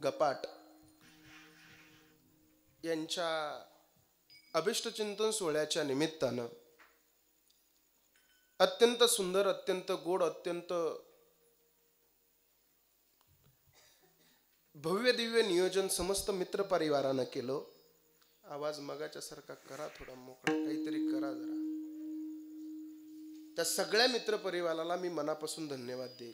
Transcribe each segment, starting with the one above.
गपाट यांच्या अभिष्टचिंतन सोहळ्याच्या निमित्तानं अत्यंत सुंदर, अत्यंत गोड, अत्यंत भव्य दिव्य नियोजन समस्त मित्र परिवारानं केलं. आवाज मगाच्या सारखा करा, थोडा मोकळा काहीतरी करा जरा. त्या सगळ्या मित्र परिवाराला मी मनापासून धन्यवाद देईल.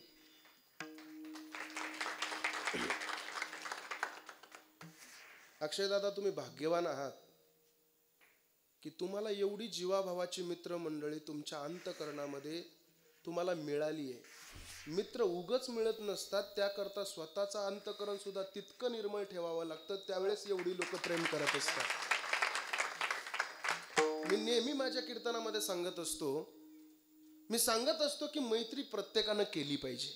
अक्षय दादा, तुम्ही भाग्यवान आहात की तुम्हाला एवढी जीवाभावाची मित्र मंडळी तुमच्या अंतःकरणामध्ये तुम्हाला मिळाली आहे. मित्र उगच मिळत नसतात, त्याकरता स्वतःचा अंतःकरण सुद्धा तितकं निर्मळ ठेवावं लागतं. त्यावेळेस एवढी लोक प्रेम करत असतात. मी नेहमी माझ्या कीर्तनामध्ये सांगत असतो की मैत्री प्रत्येकानं केली पाहिजे.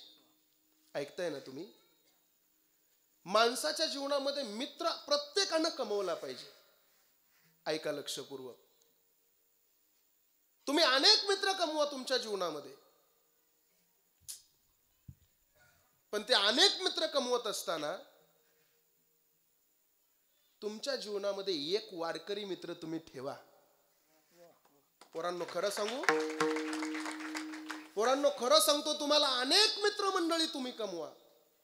ऐकताय ना तुम्ही? माणसाच्या जीवनामध्ये मित्र प्रत्येकानं कमवला पाहिजे. ऐका लक्षपूर्वक. तुम्ही अनेक मित्र कमवा तुमच्या जीवनामध्ये, पण ते अनेक मित्र कमवत असताना तुमच्या जीवनामध्ये एक वारकरी मित्र तुम्ही ठेवा. पोरांनो खरं सांगतो, तुम्हाला अनेक मित्रमंडळी तुम्ही कमवा,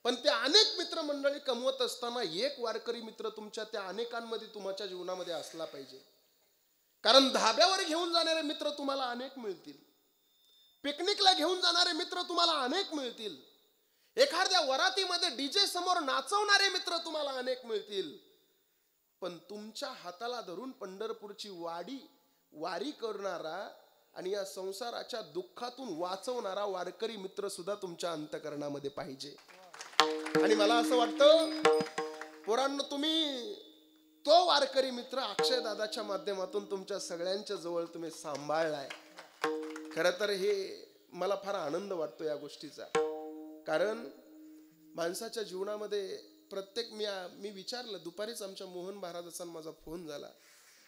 पण त्या अनेक मित्रमंडळी कमवत असताना एक वारकरी मित्र तुमच्या त्या अनेकांमध्ये तुमच्या जीवनामध्ये असला पाहिजे. कारण धाब्यावर घेऊन जाणारे मित्र तुम्हाला अनेक मिळतील, पिकनिकला घेऊन जाणारे मित्र तुम्हाला अनेक मिळतील, एखाद्या वरातीमध्ये डीजे समोर नाचवणारे मित्र तुम्हाला अनेक मिळतील, पण तुमच्या हाताला धरून पंढरपूरची वारी करणारा आणि या संसाराच्या दुःखातून वाचवणारा वारकरी मित्र सुद्धा तुमच्या अंतःकरणामध्ये पाहिजे. आणि मला असं वाटतं पोरांनो, तुम्ही तो वारकरी मित्र अक्षय दादाच्या माध्यमातून तुमच्या सगळ्यांच्या जवळ तुम्ही सांभाळलाय. खरं तर हे मला फार आनंद वाटतो या गोष्टीचा. कारण माणसाच्या जीवनामध्ये मी विचारलं, दुपारीच आमच्या मोहन महाराजांचा माझा फोन झाला.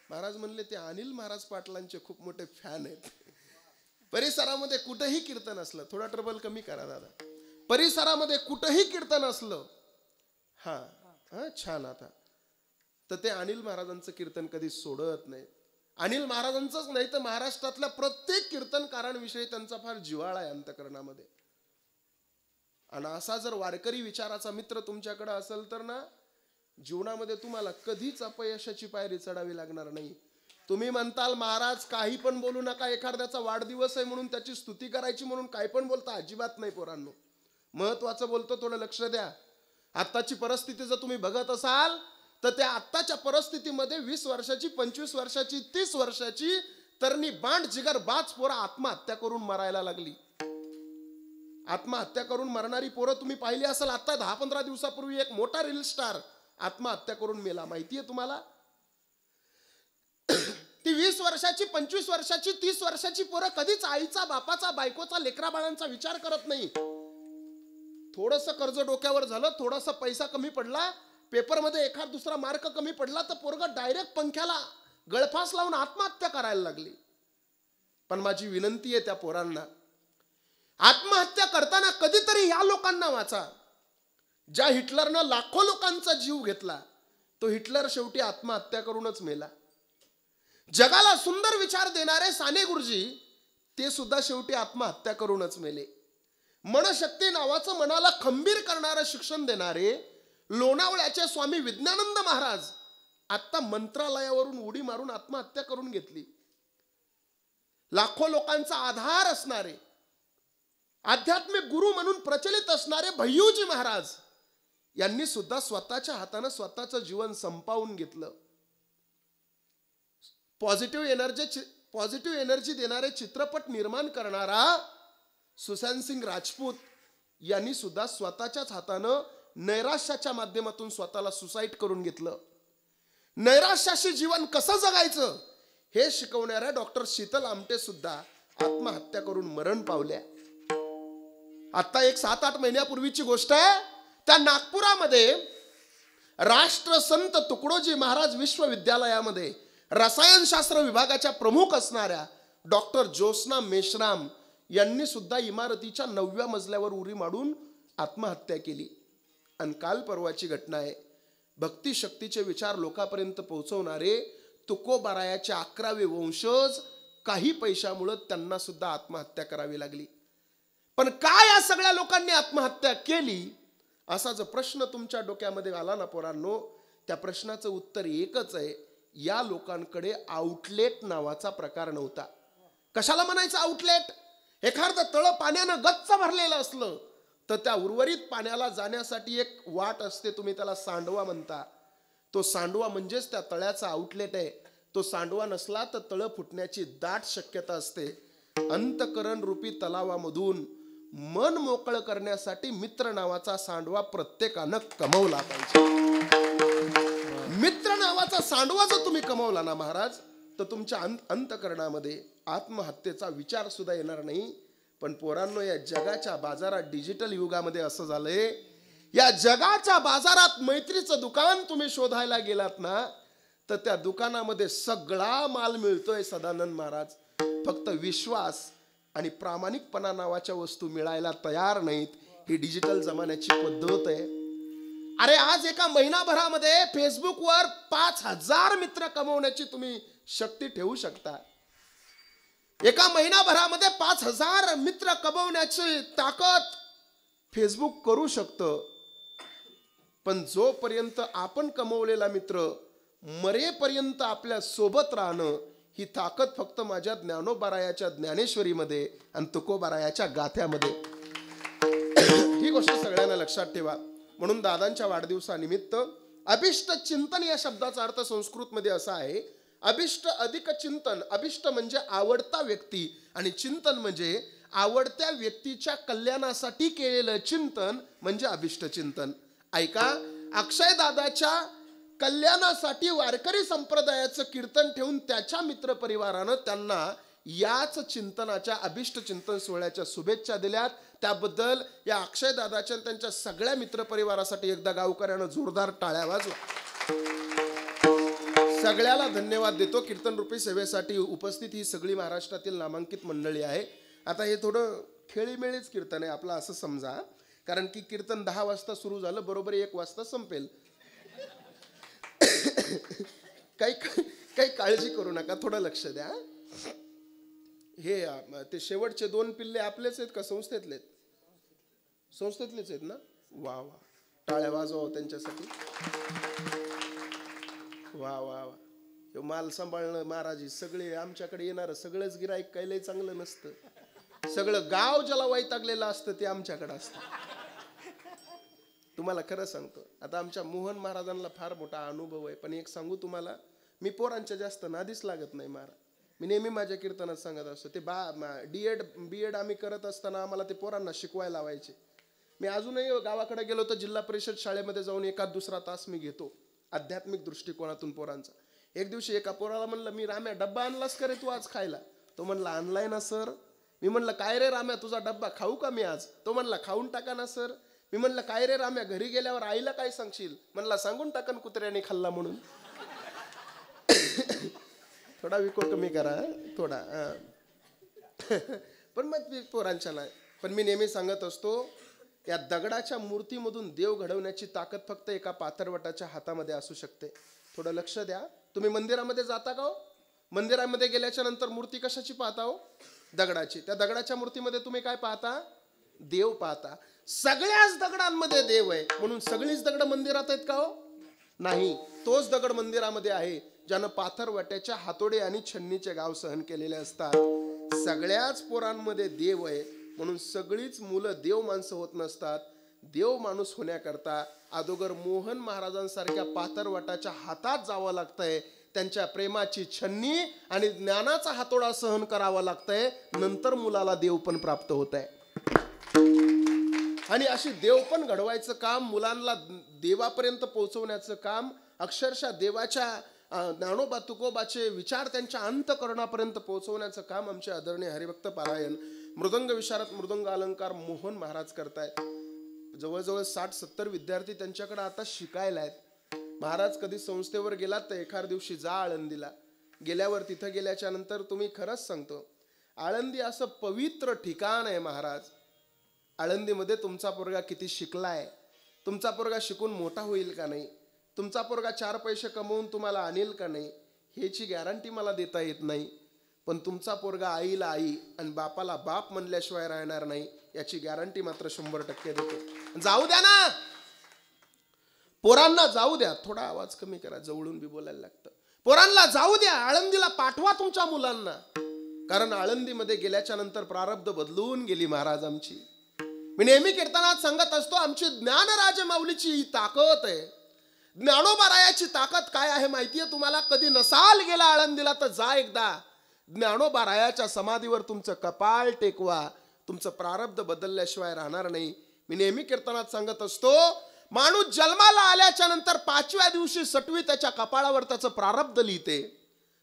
महाराज म्हणले ते अनिल महाराज पाटलांचे खूप मोठे फॅन आहेत. परिसरामध्ये कुठेही कीर्तन असलं, थोडा ट्रबल कमी करा दादा, परिसरामध्ये कुठेही कीर्तन असलं, छान आता तर ते अनिल महाराजांचं कीर्तन कधी सोडत नाही. अनिल महाराजांचंच नाही तर महाराष्ट्रातल्या प्रत्येक कीर्तनकारांविषयी त्यांचा फार जिव्हाळा आहे अंतःकरणामध्ये. आणि असा जर वारकरी विचाराचा मित्र तुमच्याकडे असेल तर ना, जीवनामध्ये तुम्हाला कधीच अपयशाची पायरी चढावी लागणार नाही. तुम्ही म्हणताल महाराज काही पण बोलू नका, एखाद्याचा वाढदिवस आहे म्हणून त्याची स्तुती करायची म्हणून काही पण बोलता, अजिबात नाही पोरांनो. महत्वाचं बोलतो, थोडं लक्ष द्या. आत्ताची परिस्थिती जर तुम्ही बघत असाल तर त्या आत्ताच्या परिस्थितीमध्ये 20 वर्षाची, 25 वर्षाची, 30 वर्षाची तरणी बांड जिगर बाज पोरं आत्महत्या करून मरायला लागली. आत्महत्या करून मरणारी पोरं तुम्ही पाहिली असाल. आता 10-15 दिवसापूर्वी एक मोठा रील स्टार आत्महत्या करून मेला. माहितीये तुम्हाला? ती 20 वर्षाची, 25 वर्षाची, 30 वर्षाची पोरं कधीच आईचा, बापाचा, बायकोचा, लेकरा बाळांचा विचार करत नाही. थोडंसं कर्ज डोक्यावर झालं, थोडासा पैसा कमी पडला, पेपरमध्ये एखाद दुसरा मार्क कमी पडला तर पोरगं डायरेक्ट पंख्याला गळफास लावून आत्महत्या करायला लागली. पण माझी विनंती आहे त्या पोरांना, आत्महत्या करताना कधीतरी या लोकांना वाचा. ज्या हिटलरनं लाखो लोकांचा जीव घेतला, तो हिटलर शेवटी आत्महत्या करूनच मेला. जगाला सुंदर विचार देणारे साने गुरुजी, ते सुद्धा शेवटी आत्महत्या करूनच मेले. मनशक्ती नावाचं मनाला खंबीर करणारं शिक्षण देणारे लोणावळ्याचे स्वामी विज्ञानंद महाराज आता मंत्रालयावरून उडी मारून आत्महत्या करून घेतली. लाखो लोकांचा आधार असणारे, आध्यात्मिक गुरु म्हणून प्रचलित असणारे भय्यूजी महाराज यांनी सुद्धा स्वतःच्या हाताने स्वतःचं जीवन संपवून घेतलं. पॉझिटिव्ह एनर्जी देणारे चित्रपट निर्माण करणारा सुशांत सिंग राजपूत यांनी सुद्धा स्वतःच्याच हातानं नैराश्याच्या माध्यमातून स्वतःला सुसाईड करून घेतलं. नैराश्याशी जीवन कसं जगायचं हे शिकवणाऱ्या डॉक्टर शीतल आमटे सुद्धा आत्महत्या करून मरण पावल्या. आता एक 7-8 महिन्यापूर्वीची गोष्ट आहे. त्या नागपुरामध्ये राष्ट्रसंत तुकडोजी महाराज विश्वविद्यालयामध्ये रसायनशास्त्र विभागाच्या प्रमुख असणाऱ्या डॉक्टर ज्योत्स्ना मेश्राम यांनी सुद्धा इमारतीच्या 9व्या मजल्यावर उडी मारून आत्महत्या केली. आणि काल परवाची घटना आहे. भक्ती शक्तीचे विचार लोकांपर्यंत पोहोचवणारे तुकोबारायाचे 11वे वंशज, काही पैशामुळे त्यांना सुद्धा आत्महत्या करावी लागली. पण काय या सगळ्या लोकांनी आत्महत्या केली असा जो प्रश्न तुमच्या डोक्यामध्ये आला ना पोरांनो, त्या प्रश्नाचं उत्तर एकच आहे. या लोकांकडे आउटलेट नावाचा प्रकार नव्हता. कशाला म्हणायचं आउटलेट? एखादं तळ पाण्यानं गच्च भरलेलं असलं तर त्या उर्वरित पाण्याला जाण्यासाठी एक वाट असते, तुम्ही त्याला सांडवा म्हणता. तो सांडवा म्हणजेच त्या तळ्याचा आउटलेट आहे. तो सांडवा नसला तर तळ फुटण्याची दाट शक्यता असते. अंतकरण रूपी तलावामधून मन मोकळं करण्यासाठी मित्र नावाचा सांडवा प्रत्येकानं कमवला पाहिजे. मित्र नावाचा सांडवा जर तुम्ही कमवला ना महाराज, तर तुमच्या अंतकरणामध्ये आत्महत्येचा विचार सुद्धा येणार नाही. पण पोरांनो, या जगाच्या बाजारात, डिजिटल युगामध्ये असं झालंय, या जगाच्या बाजारात मैत्रीचं दुकान तुम्ही शोधायला गेलात ना, तर त्या दुकानामध्ये सगळा माल मिळतोय सदानंद महाराज. फक्त विश्वास आणि प्रामाणिकपणा नावाच्या वस्तू मिळायला तयार नाहीत. ही डिजिटल जमान्याची पद्धत आहे. अरे आज एका महिनाभरामध्ये फेसबुकवर 5000 मित्र कमवण्याची तुम्ही शक्ती ठेवू शकता. एका महिनाभरामध्ये 5000 मित्र कमवण्याची ताकद फेसबुक करू शकतं. पण जोपर्यंत आपण कमवलेला मित्र मरेपर्यंत आपल्या सोबत राहणं, ही ताकद फक्त माझ्या ज्ञानोबारायाच्या ज्ञानेश्वरीमध्ये आणि तुकोबारायाच्या गाथ्यामध्ये. ही गोष्ट सगळ्यांना लक्षात ठेवा. म्हणून दादांच्या वाढदिवसानिमित्त अभिष्ट चिंतन या शब्दाचा अर्थ संस्कृतमध्ये असा आहे, अभिष्ट अधिक चिंतन. अभिष्ट म्हणजे आवडता व्यक्ती आणि चिंतन म्हणजे आवडत्या व्यक्तीच्या कल्याणासाठी केलेलं चिंतन म्हणजे अभिष्ट चिंतन. ऐका, अक्षय दादाच्या कल्याणासाठी वारकरी संप्रदायाचं कीर्तन ठेवून त्याच्या मित्रपरिवारानं त्यांना याच चिंतनाच्या अभिष्ट चिंतन सोहळ्याच्या शुभेच्छा दिल्यात. त्याबद्दल या अक्षय दादाच्या त्यांच्या सगळ्या मित्रपरिवारासाठी एकदा गावकऱ्यानं जोरदार टाळ्या वाजवा. सगळ्याला धन्यवाद देतो. कीर्तन रूपी सेवेसाठी उपस्थित ही सगळी महाराष्ट्रातील नामांकित मंडळी आहे. आता हे थोडं खेळीमेळीच कीर्तन आहे आपलं असं समजा, कारण की कीर्तन 10 वाजता सुरू झालं, बरोबर 1 वाजता संपेल. काही काळजी करू नका, थोडं लक्ष द्या. हे ते शेवटचे 2 पिल्ले आपलेच आहेत का संस्थेतले? संस्थेतलेच आहेत ना? वा वा, टाळ्या वाजवा त्यांच्यासाठी. वा वा वा. माल सांभाळणं महाराज, सगळे आमच्याकडे येणार सगळंच गिराईक काही लय चांगलं नसतं. सगळं गाव ज्याला वैतागलेलं असतं ते आमच्याकडे असतं. तुम्हाला खरं सांगतो, आता आमच्या मोहन महाराजांना फार मोठा अनुभव आहे. पण एक सांगू तुम्हाला, मी पोरांच्या जास्त नादीच लागत नाही महाराज. मी नेहमी माझ्या कीर्तनात सांगत असतो, ते बीएड आम्ही करत असताना आम्हाला ते पोरांना शिकवायला लावायचे. मी अजूनही गावाकडे गेलो तर जिल्हा परिषद शाळेमध्ये जाऊन एखाद दुसरा तास मी घेतो आध्यात्मिक दृष्टिकोनातून पोरांचा. एक दिवशी एका पोराला म्हणलं, मी राम्या डब्बा आणलास का रे तू आज खायला? तो म्हणला, आणलाय ना सर. मी म्हणलं, काय रे राम्या तुझा डब्बा खाऊ का मी आज? तो म्हणला, खाऊन टाका ना सर. मी म्हणलं, काय रे राम्या घरी गेल्यावर आईला काय सांगशील? म्हणला, सांगून टाकन कुत्र्याने खाल्ला म्हणून. थोडा विको कमी करा थोडा. पण मग पोरांच्या नाही. पण मी नेहमी सांगत असतो, या दगडाच्या मूर्तीमधून देव घडवण्याची ताकद फक्त एका पातरवटाच्या हातामध्ये असू शकते. थोडं लक्ष द्या. तुम्ही मंदिरामध्ये जाता का हो? मंदिरामध्ये गेल्याच्या नंतर मूर्ती कशाची पाहता हो? दगडाची. त्या दगडाच्या मूर्तीमध्ये तुम्ही काय पाहता? देव पाहता. सगळ्याच दगडांमध्ये देव आहे, म्हणून सगळीच दगड मंदिरात आहेत का हो? नाही. तोच दगड मंदिरामध्ये आहे ज्यानं पाथरवट्याच्या हातोडे आणि छन्नीचे गाव सहन केलेले असतात. सगळ्याच पोरांमध्ये देव आहे, म्हणून सगळीच मुलं देव माणसं होत नसतात. देव माणूस होण्याकरता अगोदर मोहन महाराजांसारख्या पाथरवटाच्या हातात जावं लागतंय. त्यांच्या प्रेमाची छन्नी आणि ज्ञानाचा हातोडा सहन करावा लागतंय. नंतर मुलाला देव पण प्राप्त होत आहे. आणि अशी देव पण घडवायचं काम, मुलांना देवापर्यंत पोहोचवण्याचं काम, अक्षरशः देवाच्या ज्ञानोबा तुकोबाचे विचार त्यांच्या अंतकरणापर्यंत पोहोचवण्याचं काम आमचे आदरणीय हरिभक्त पारायण मृदंग विशारद मृदंग अलंकार मोहन महाराज करतायत. जवळजवळ 60-70 विद्यार्थी त्यांच्याकडे आता शिकायला आहेत. महाराज कधी संस्थेवर गेलात तर एखाद दिवशी जा आळंदीला. गेल्यावर तिथं गेल्याच्या नंतर तुम्ही खरंच सांगतो, आळंदी असं पवित्र ठिकाण आहे महाराज. आळंदीमध्ये तुमचा पोरगा किती शिकलाय, तुमचा पोरगा शिकून मोठा होईल का नाही, तुमचा पोरगा 4 पैसे कमवून तुम्हाला आणेल का नाही, ह्याची गॅरंटी मला देता येत नाही. पण तुमचा पोरगा आईला आई आणि बापाला बाप म्हणल्याशिवाय राहणार नाही याची गॅरंटी मात्र 100% देतो. जाऊ द्या ना पोरांना, जाऊ द्या. थोडा आवाज कमी करा, जवळून बी बोलायला लागतं. पोरांना जाऊ द्या, आळंदीला पाठवा तुमच्या मुलांना. कारण आळंदीमध्ये गेल्याच्या नंतर प्रारब्ध बदलून गेली महाराज आमची. मी नेहमी कीर्तनात सांगत असतो, आमची ज्ञानराज माऊलीची ही ताकद आहे. ज्ञानोबारायाची ताकद काय आहे माहितीये तुम्हाला? कधी नसाल गेला आळंदीला तर जा एकदा. ज्ञानोबारायाच्या समाधीवर तुमचं कपाळ टेकवा, तुमचं प्रारब्ध बदलल्याशिवाय राहणार नाही. मी नेहमी कीर्तनात सांगत असतो, माणूस जन्माला आल्याच्या नंतर 5व्या दिवशी सटवी त्याच्या कपाळावर त्याचं प्रारब्ध लिहिते.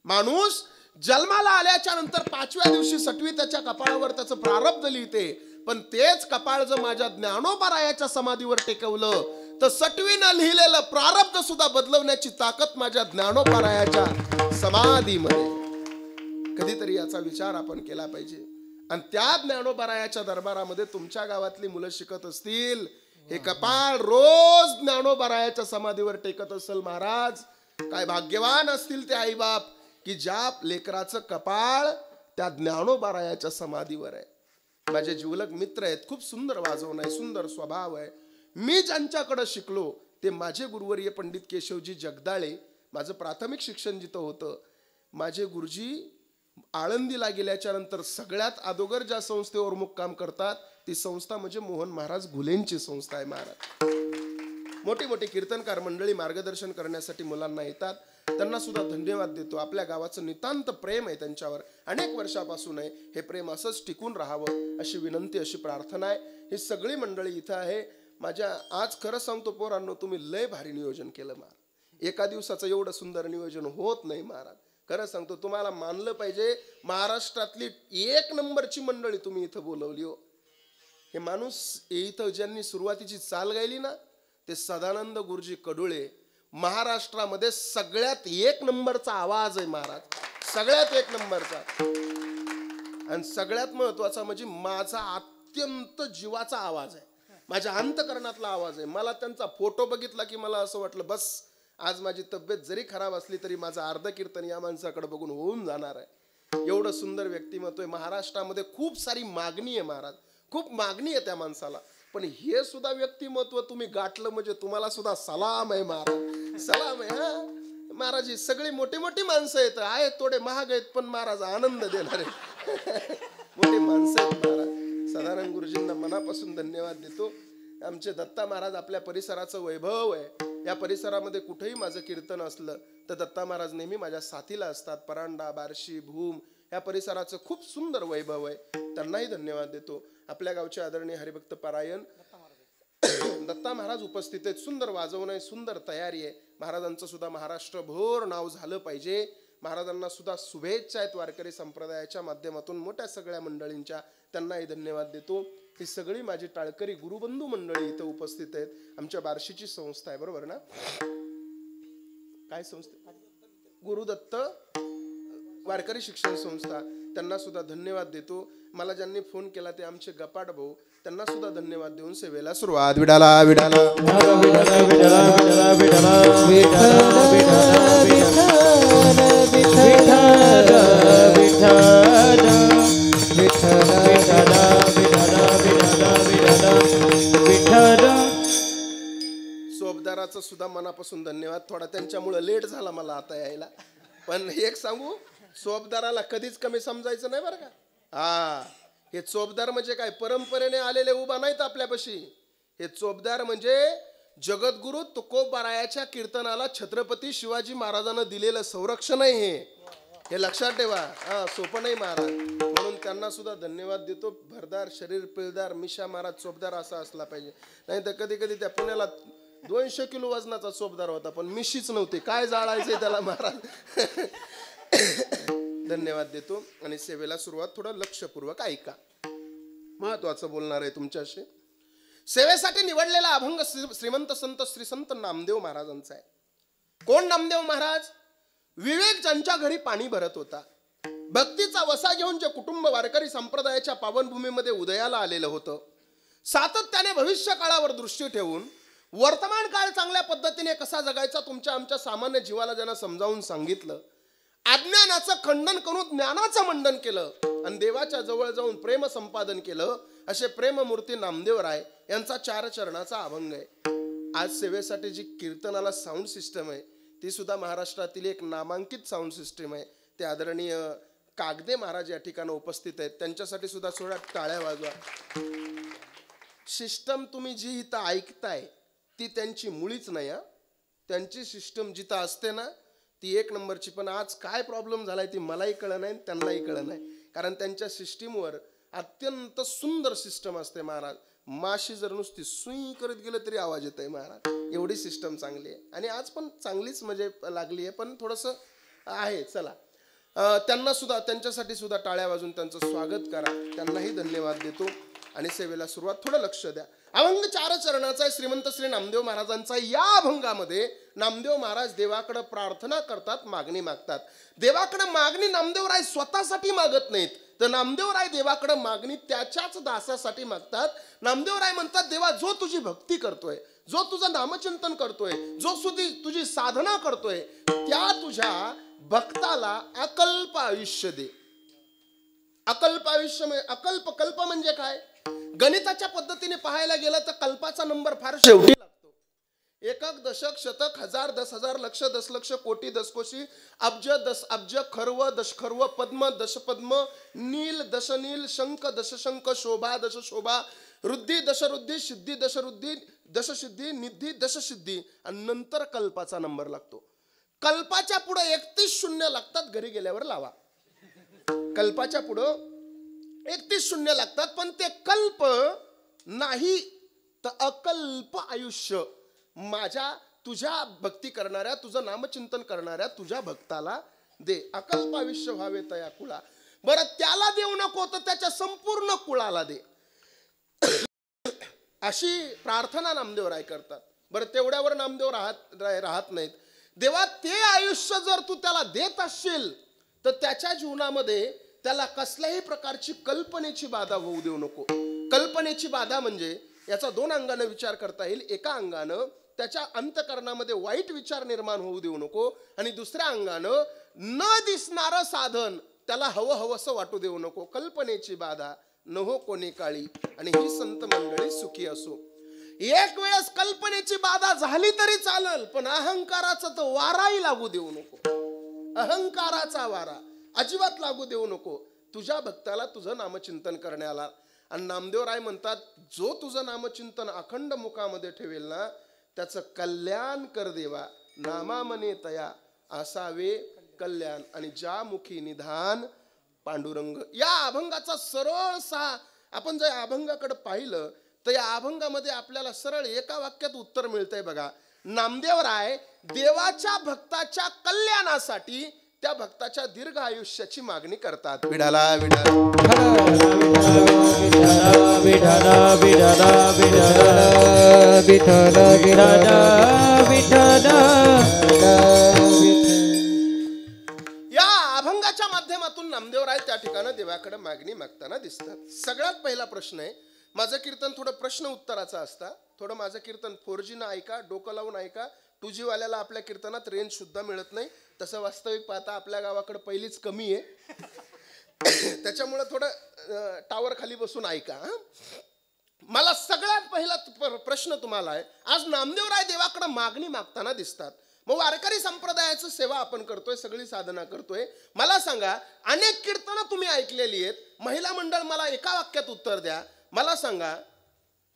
माणूस जन्माला आल्याच्या नंतर 5व्या दिवशी सटवी त्याच्या कपाळावर त्याचं प्रारब्ध लिहिते. पण तेच कपाळ जर माझ्या ज्ञानोबारायाच्या समाधीवर टेकवलं तर सटवीनं लिहिलेलं प्रारब्ध सुद्धा बदलवण्याची ताकद माझ्या ज्ञानोबारायाच्या समाधीमध्ये. कधीतरी याचा विचार आपण केला पाहिजे. आणि त्या ज्ञानोबारायाच्या दरबारामध्ये तुमच्या गावातली मुलं शिकत असतील, हे कपाळ रोज ज्ञानोबारायाच्या समाधीवर टेकत असेल. महाराज काय भाग्यवान असतील ते आई बाप की ज्या लेकराचं कपाळ त्या ज्ञानोबारायाच्या समाधीवर आहे. माझे जिवलग मित्र आहेत, खूप सुंदर वाजवण आहे, सुंदर स्वभाव आहे. मी ज्यांच्याकडे शिकलो ते माझे गुरुवर्य पंडित केशवजी जगदाळे. माझं प्राथमिक शिक्षण जिथं होतं. माझे गुरुजी आळंदीला गेल्याच्या नंतर सगळ्यात अगोदर ज्या संस्थेवर मुक्काम करतात ती संस्था म्हणजे मोहन महाराज घुलेंची संस्था आहे. महाराज मोठी मोठी कीर्तनकार मंडळी मार्गदर्शन करण्यासाठी मुलांना येतात. त्यांना सुद्धा धन्यवाद देतो. आपल्या गावाचं नितांत प्रेम आहे त्यांच्यावर, अनेक वर्षापासून आहे. हे प्रेम असंच टिकून राहावं अशी विनंती, अशी प्रार्थना आहे. ही सगळी मंडळी इथं आहे. माझ्या आज खरं सांगतो पोरांनो, तुम्ही लय भारी नियोजन केलं महाराज. एका दिवसाचं एवढं सुंदर नियोजन होत नाही महाराज. खरं सांगतो, तुम्हाला मानलं पाहिजे. महाराष्ट्रातली 1 नंबरची मंडळी तुम्ही इथं बोलवली हो. हे माणूस इथं ज्यांनी सुरुवातीची चाल गायली ना ते सदानंद गुरुजी कडुळे. महाराष्ट्रामध्ये सगळ्यात 1 नंबरचा आवाज आहे महाराज, सगळ्यात 1 नंबरचा. आणि सगळ्यात महत्वाचा म्हणजे माझा अत्यंत जीवाचा आवाज आहे, माझ्या अंतकरणातला आवाज आहे. मला त्यांचा फोटो बघितला की मला असं वाटलं बस आज माझी तब्येत जरी खराब असली तरी माझं अर्ध कीर्तन या माणसाकडे बघून होऊन जाणार आहे. एवढं सुंदर व्यक्तिमत्व आहे. महाराष्ट्रामध्ये खूप सारी मागणी आहे महाराज, खूप मागणी आहे त्या माणसाला. पण हे सुद्धा व्यक्तिमत्व तुम्ही गाठलं म्हणजे तुम्हाला सुद्धा सलाम आहे महाराज, सलाम आहे. हा महाराज, ही सगळी मोठी मोठी माणसं आहेत, थोडे महाग आहेत पण महाराज आनंद देणारे मोठी माणसं आहेत महाराज. सदानंद गुरुजींना मनापासून धन्यवाद देतो. आमचे दत्ता महाराज आपल्या परिसराचं वैभव आहे. या परिसरामध्ये कुठेही माझं कीर्तन असलं तर दत्ता महाराज नेहमी माझ्या साथीला असतात. परांडा, बार्शी, भूम या परिसराचं खूप सुंदर वैभव आहे. त्यांनाही धन्यवाद देतो. आपल्या गावचे आदरणीय हरिभक्त पारायण दत्ता महाराज उपस्थित आहेत. सुंदर वाजवणं आहे, सुंदर तयारी आहे. महाराजांचं सुद्धा महाराष्ट्रभर नाव झालं पाहिजे. महाराजांना सुद्धा शुभेच्छा आहेत वारकरी संप्रदायाच्या माध्यमातून, मोठ्या सगळ्या मंडळींच्या. त्यांनाही धन्यवाद देतो. ही सगळी माझी टाळकरी गुरुबंधू मंडळी इथं उपस्थित आहेत. आमच्या बार्शीची संस्था आहे, बरोबर ना? काय संस्था? गुरुदत्त वारकरी शिक्षण संस्था. त्यांना सुद्धा धन्यवाद देतो. मला ज्यांनी फोन केला ते आमचे गपाट भाऊ, त्यांना सुद्धा धन्यवाद देऊन सेवेला सुरुवात. विडाला विडाला सोबदाराचं सुद्धा मनापासून धन्यवाद. थोडा त्यांच्यामुळे लेट झाला मला आता यायला, पण एक सांगू, सोबदाराला कधीच कमी समजायचं नाही बरं का. हा, हे चोपदार म्हणजे काय, परंपरेने आलेले उभा नाहीत आपल्यापाशी. हे चोपदार म्हणजे जगद्गुरु तुकोबारायाच्या कीर्तनाला छत्रपती शिवाजी महाराजांना दिलेलं संरक्षण आहे. हे लक्षात ठेवा. हा, सोपं नाही महाराज. म्हणून त्यांना सुद्धा धन्यवाद देतो. भरदार शरीर, पिळदार, मिशा महाराज चोपदार असा असला पाहिजे. नाही तर कधी कधी त्या पुण्याला 200 किलो वजनाचा चोपदार होता पण मिशीच नव्हती, काय जाळायचे त्याला महाराज. धन्यवाद देतो आणि सेवेला सुरुवात. थोडं लक्षपूर्वक ऐका, महत्वाचं बोलणार आहे तुमच्याशी. सेवेसाठी निवडलेला अभंग श्रीमंत संत श्री संत नामदेव महाराजांचा आहे. कोण नामदेव महाराज? विवेक ज्यांच्या घरी पाणी भरत होता, भक्तीचा वसा घेऊन जे कुटुंब वारकरी संप्रदायाच्या पावनभूमीमध्ये उदयाला आलेलं होतं, सातत्याने भविष्य काळावर दृष्टी ठेवून वर्तमान काळ चांगल्या पद्धतीने कसा जगायचा तुमच्या आमच्या सामान्य जीवाला ज्यांना समजावून सांगितलं, अज्ञानाचं खंडन करून ज्ञानाचं मंडन केलं आणि देवाच्या जवळ जाऊन प्रेम संपादन केलं, असे प्रेममूर्ती नामदेवराय यांचा 4 चरणाचा अभंग आहे. आज सेवेसाठी जी कीर्तनाला साऊंड सिस्टम आहे ती सुद्धा महाराष्ट्रातील एक नामांकित साऊंड सिस्टम आहे. ते आदरणीय कागदे महाराज या ठिकाणी उपस्थित आहेत, त्यांच्यासाठी सुद्धा थोड्या टाळ्या वाजवा. सिस्टम तुम्ही जी इथं ऐकताय ती त्यांची मुळीच नाही. त्यांची सिस्टम जिथं असते ना ती 1 नंबरची, पण आज काय प्रॉब्लेम झालाय ती मलाही कळलं नाही त्यांनाही कळलं नाही. कारण त्यांच्या सिस्टीमवर अत्यंत सुंदर सिस्टम असते महाराज. माशी जर नुसती सुई करत गेलं तरी आवाज येत आहे महाराज, एवढी सिस्टम चांगली आहे. आणि आज पण चांगलीच म्हणजे लागली आहे, पण थोडंसं आहे. चला त्यांना सुद्धा, त्यांच्यासाठी सुद्धा टाळ्या वाजून त्यांचं स्वागत करा, त्यांनाही धन्यवाद देतो आणि सेवेला सुरुवात. थोडं लक्ष द्या. अभंग 4 चरणाचा आहे, श्रीमंत श्री नामदेव महाराजांचा. या अभंगामध्ये नामदेव महाराज देवाकडे प्रार्थना करतात, मागणी मागतात. देवाकडे मागणी नामदेवराय स्वतःसाठी मागत नाहीत, तर नामदेवराय देवाकडे मागणी त्याच्याच दासासाठी मागतात. नामदेवराय म्हणतात, देवा जो तुझी भक्ती करतोय, जो तुझं नामचिंतन करतोय, जो तुझी साधना करतोय, त्या तुझ्या भक्ताला अकल्प आयुष्य दे. अकल्प आयुष्य कल्प म्हणजे काय? गणिताच्या पद्धतीने पाहायला गेलं तर कल्पाचा नंबर फार शेवटी लागतो. एकक, दशक, शतक, हजार, 10,000, लक्ष, दशलक्ष, कोटी, दशकोशी, अब्ज, दशअब्ज, खर्व, दशखर्व, पद्म, दशपद्म, नील, दशनील, शंख, दशशंख, शोभा, दशशोभा, रुद्धी, दशरुद्धी, सिद्धी, दशरुद्धी, दशसिद्धी, निधी, दशसिद्धी आणि नंतर कल्पाचा नंबर लागतो. कल्पाच्या पुढे 31 शून्य लागतात, घरी गेल्यावर लावा. कल्पाच्या पुढं 31 शून्य लागतात, पण ते कल्प नाही तर अकल्प आयुष्य माझ्या तुझ्या भक्ती करणाऱ्या, तुझं नामचिंतन करणाऱ्या तुझ्या भक्ताला दे. अकल्प आयुष्य व्हावे तया कुळा. बरं, त्याला देऊ नको तर त्याच्या संपूर्ण कुळाला दे, अशी प्रार्थना नामदेवराय करतात. बरं, तेवढ्यावर नामदेव राहत नाहीत. देवा, ते आयुष्य जर तू त्याला देत असशील तर त्याच्या जीवनामध्ये त्याला कसल्याही प्रकारची कल्पनेची बाधा होऊ देऊ नको. कल्पनेची बाधा म्हणजे याचा 2 अंगाने विचार करता येईल. एका अंगानं त्याच्या अंतकरणामध्ये वाईट विचार निर्माण होऊ देऊ नको आणि दुसऱ्या अंगानं न दिसणारं साधन त्याला हवंसं वाटू देऊ नको. कल्पनेची बाधा न हो कोणी काळी आणि ही संत मंडळी सुखी असो. एक वेळेस कल्पनेची बाधा झाली तरी चालेल, पण अहंकाराचा तर वाराही लागू देऊ नको. अहंकाराचा वारा अजिबात लागू देऊ नको तुझ्या भक्ताला, तुझं नामचिंतन करण्याला. आणि नामदेवराय म्हणतात, जो तुझं नामचिंतन अखंड मुखामध्ये ठेवेल ना त्याचं कल्याण कर देवा. नामामने तया असावे कल्याण आणि ज्या मुखी निधान पांडुरंग. या अभंगाचा सरळ आपण जर अभंगाकडे पाहिलं तर या अभंगामध्ये आपल्याला सरळ एका वाक्यात उत्तर मिळतंय बघा. नामदेवराय देवाच्या भक्ताच्या कल्याणासाठी त्या भक्ताच्या दीर्घ आयुष्याची मागणी करतात. विठाला विठाला या अभंगाच्या माध्यमातून नामदेवराय त्या ठिकाणी देवाकडे मागणी मागताना दिसतात. सगळ्यात पहिला प्रश्न आहे, माझं कीर्तन थोडं प्रश्न उत्तराचं असतं. थोडं माझं कीर्तन 4G न ऐका, डोकं लावून ऐका. 2G वाल्याला आपल्या कीर्तनात रेंज सुद्धा मिळत नाही. तसं वास्तविक पाहता आपल्या गावाकडे पहिलीच कमी आहे, त्याच्यामुळे थोडं टावर खाली बसून ऐका. मला सगळ्यात पहिला प्रश्न तुम्हाला आहे, आज नामदेवराय देवाकडे मागणी मागताना दिसतात. मग वारकरी संप्रदायाची सेवा आपण करतोय, सगळी साधना करतोय. मला सांगा, अनेक कीर्तनं तुम्ही ऐकलेली आहेत. महिला मंडळ, मला एका वाक्यात उत्तर द्या. मला सांगा,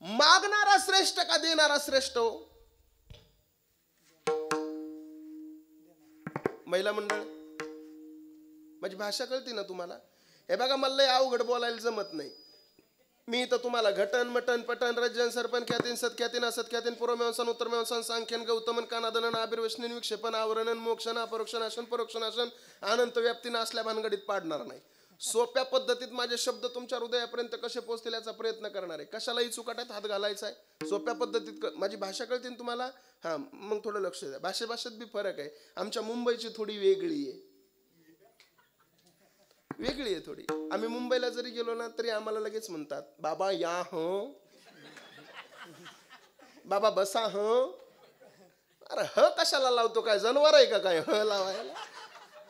मागणारा श्रेष्ठ का देणारा श्रेष्ठ? महिला मंडळ, माझी भाषा कळते ना तुम्हाला? हे बघा, मला अवघड बोलायला जमत नाही. मी तर तुम्हाला घटन मटन पटन रजन सरपन ख्यातीन सत्ख्यातीन असत्ख्यातीन पूर्वमीमांसन उत्तरमीमांसन सांख्यन गौतमन कानादनन आबिर्वशनीन विक्षेपन आवरणन मोक्षण अपरोक्षणाशन परोक्षणाशन अनंत व्याप्तीनं असल्या भानगडीत पाडणार नाही. सोप्या पद्धतीत माझे शब्द तुमच्या हृदयापर्यंत कसे पोहोचतील याचा प्रयत्न करणार आहे. कशालाही चुकाट्यात हात घालायचा आहे. सोप्या पद्धतीत माझी भाषा कळते ना तुम्हाला? हां, मग थोडं लक्ष द्या. भाषेत बी फरक आहे. आमच्या मुंबईची थोडी वेगळी आहे, वेगळी आहे थोडी. आम्ही मुंबईला जरी गेलो ना तरी आम्हाला लगेच म्हणतात, बाबा या हो. बाबा बसा. अरे कशाला लावतो, काय जनावर आहे का काय लावायला?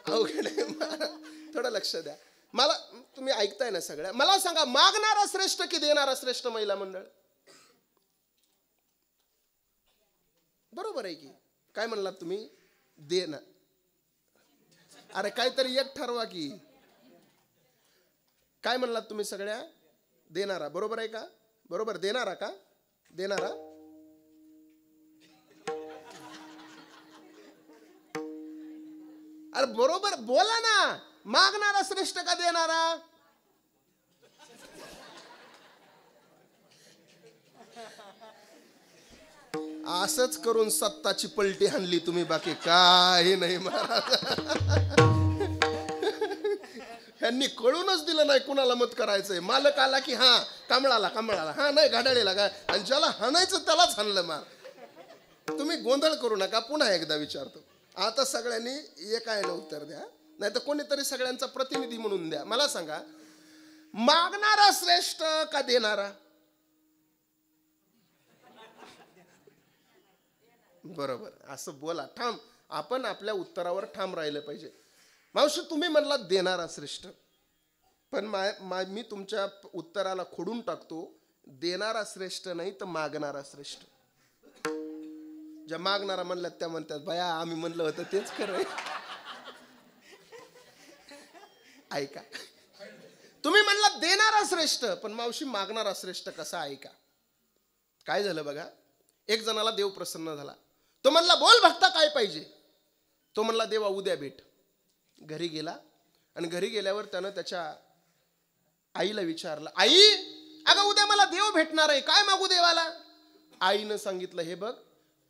अवघड आहे महाराज, थोडं लक्ष द्या. मला तुम्ही ऐकताय ना सगळ्या, मला सांगा, मागणारा श्रेष्ठ की देणारा श्रेष्ठ महिला मंडळ? बरोबर आहे की? काय म्हणलात तुम्ही? देना. अरे काहीतरी एक ठरवा की. काय म्हणलात तुम्ही सगळ्या? देणारा. बरोबर आहे का? बरोबर. देणारा का? देणारा. अरे बरोबर बोला ना. मागणारा श्रेष्ठ का देणारा? असंच करून सत्ताची पलटी हाणली तुम्ही, बाकी काही नाही महाराज. यांनी कळूनच दिलं नाही कुणाला मत करायचंय. मालक आला की हा कमळाला, हा नाही घड्याळीला काय, आणि ज्याला हाणायचं त्यालाच हाणलं. मा तुम्ही गोंधळ करू नका. पुन्हा एकदा विचारतो, आता सगळ्यांनी एकायला उत्तर द्या, नाही तर कोणीतरी सगळ्यांचा प्रतिनिधी म्हणून द्या. मला सांगा, मागणारा श्रेष्ठ का देणारा? बरोबर. असं बोला, ठाम. आपण आपल्या उत्तरावर ठाम राहिलं पाहिजे. मावशी तुम्ही म्हणला देणारा श्रेष्ठ, पण मी तुमच्या उत्तराला खोडून टाकतो. देणारा श्रेष्ठ नाही तर मागणारा श्रेष्ठ. ज्या मागणारा म्हणल्यात त्या म्हणतात, बया आम्ही म्हणलं होतं तेच खरं. ऐका, तुम्ही म्हणला देणारा श्रेष्ठ, पण मावशी मागणारा श्रेष्ठ कसा? ऐका, काय झालं बघा. एक जणाला देव प्रसन्न झाला. तो म्हणला, बोल भक्ता काय पाहिजे? तो म्हणला, देवा उद्या भेट. घरी गेला आणि घरी गेल्यावर त्यानं त्याच्या आईला विचारलं, आई अगं उद्या मला देव भेटणार आहे, काय मागू देवाला? आईनं सांगितलं, हे बघ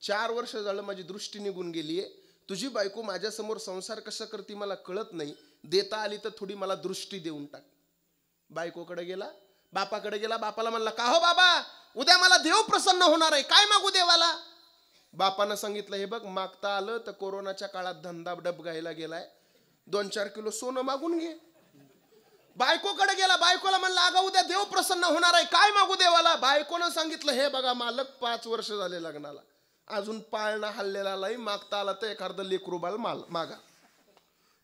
4 वर्ष झालं माझी दृष्टी निघून गेलीये. तुझी बायको माझ्यासमोर संसार कसा करते मला कळत नाही. देता आली तर थोडी मला दृष्टी देऊन टाक. बायकोकडे गेला, बापाकडे गेला. बापाला म्हणला, का हो बाबा उद्या मला देव प्रसन्न होणार आहे, काय मागू देवाला? बापानं सांगितलं, हे बघ मागता आलं तर कोरोनाच्या काळात धंदा डबघायला गेलाय, 2-4 किलो सोनं मागून घे. बायकोकडे गेला, बायकोला म्हणला, अगं उद्या देव प्रसन्न होणार आहे, काय मागू देवाला? बायकोनं सांगितलं, हे बघा मालक 5 वर्ष झाले लग्नाला, अजून पाळणा हल्लेला नाही, मागता आला तर एखादं लेकरू बाळ मागा.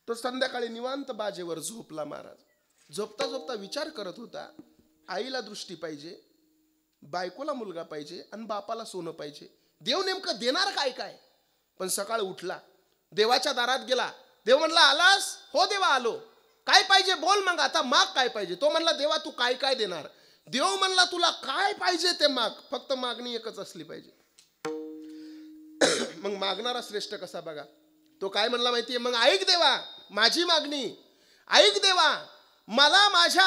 तो संध्याकाळी निवांत बाजेवर झोपला. महाराज झोपता झोपता विचार करत होता, आईला दृष्टी पाहिजे, बायकोला मुलगा पाहिजे आणि बापाला सोनं पाहिजे. देव नेमकं देणार काय काय? पण सकाळ उठला, देवाच्या दारात गेला. देव म्हणला, आलास? हो देवा आलो. काय पाहिजे बोल, मग आता माग काय पाहिजे? तो म्हणला, देवा तू काय काय देणार? देव म्हणला, तुला काय पाहिजे ते माग, फक्त मागणी एकच असली पाहिजे. मग मागणारा श्रेष्ठ कसा बघा. तो काय म्हणला माहितीये? मग ऐक देवा माझी मागणी, ऐक देवा, मला माझ्या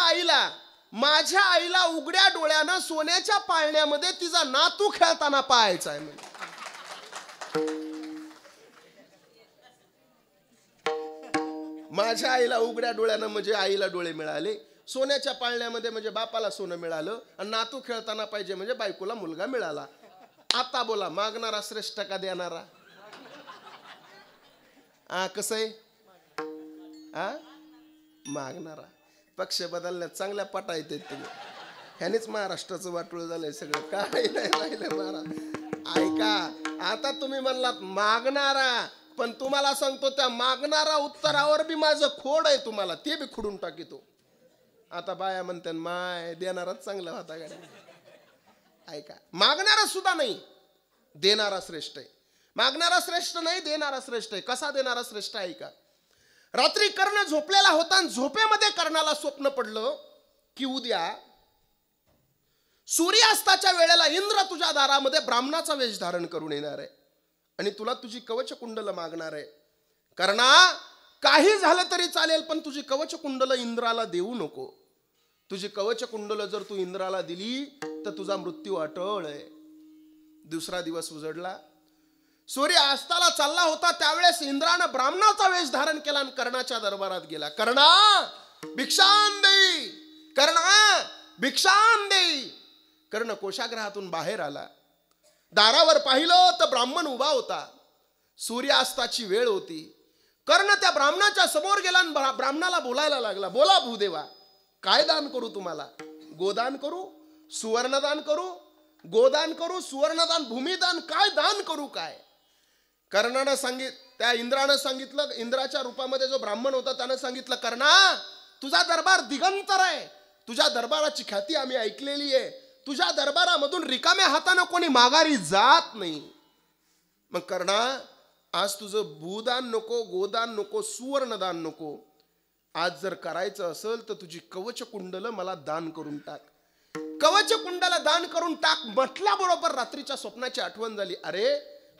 आईला उघड्या डोळ्यानं सोन्याच्या पाळण्यामध्ये तिचा नातू खेळताना पाहायचा आहे. माझ्या आईला उघड्या डोळ्यानं म्हणजे आईला डोळे मिळाले, सोन्याच्या पाळण्यामध्ये म्हणजे बापाला सोनं मिळालं, आणि नातू खेळताना पाहिजे म्हणजे बायकोला मुलगा मिळाला. आता बोला, मागणारा श्रेष्ठ का देणारा? कसं आहे? मागणारा. पक्ष बदलण्यात चांगल्या पटा येतात तुम्ही. ह्यानेच महाराष्ट्राचं वाटोळ झालंय सगळं, काय नाही राहिलं महाराज. ऐका, आता तुम्ही म्हणलात मागणारा, पण तुम्हाला सांगतो त्या मागणारा उत्तरावर बी माझं खोड आहे, तुम्हाला ते बी खुडून टाकीतो. आता बाया म्हणतात माय देणाराच चांगला होता गाड्या. ऐका, मागणारा सुद्धा नाही, देणारा श्रेष्ठ आहे. मागणारा श्रेष्ठ नाही, देणारा श्रेष्ठ आहे. कसा देणारा श्रेष्ठ आहे? ऐका, रात्री कर्ण झोपलेला होता आणि झोपेमध्ये कर्णाला स्वप्न पडलं की उद्या सूर्यास्ताच्या वेळेला इंद्र तुझ्या दारामध्ये ब्राह्मणाचा वेश धारण करून येणार आहे आणि तुला तुझी कवच कुंडल मागणार आहे. कर्णा काही झालं तरी चालेल, पण तुझी कवच कुंडल इंद्राला देऊ नको. तुझी कवच कुंडल जर तू इंद्राला दिली तर तुझा मृत्यू अटळ आहे. दुसरा दिवस उजडला, सूर्य अस्ताला चालला होता, त्यावेळेस इंद्रानं ब्राह्मणाचा वेश धारण केला आणि कर्णाच्या दरबारात गेला. कर्णा भिक्षान देई, कर्णा भिक्षान देई. कर्ण कोशागृहातून बाहेर आला, दारावर पाहिलं तर ब्राह्मण उभा होता. सूर्यास्ताची वेळ होती. कर्ण त्या ब्राह्मणाच्या समोर गेला आणि ब्राह्मणाला बोलायला लागला, बोला भूदेवा, काय दान करू तुम्हाला? गोदान करू, सुवर्णदान करू, गोदान करू, सुवर्णदान, भूमिदान, काय दान करू काय? कर्णानं त्या इंद्रानं सांगितलं, इंद्राच्या रूपामध्ये जो ब्राह्मण होता त्यानं सांगितलं, कर्णा तुझा दरबार दिगंतर आहे, तुझ्या दरबाराची ख्याती आम्ही ऐकलेली आहे, तुझ्या दरबारामधून रिकाम्या हातानं कोणी माघारी जात नाही. मग कर्णा आज तुझं भूदान नको, गोदान नको, सुवर्णदान नको, आज जर करायचं असेल तर तुझी कवच कुंडल मला दान करून टाक. कवच कुंडला दान करून टाक म्हटल्याबरोबर रात्रीच्या स्वप्नाची आठवण झाली. अरे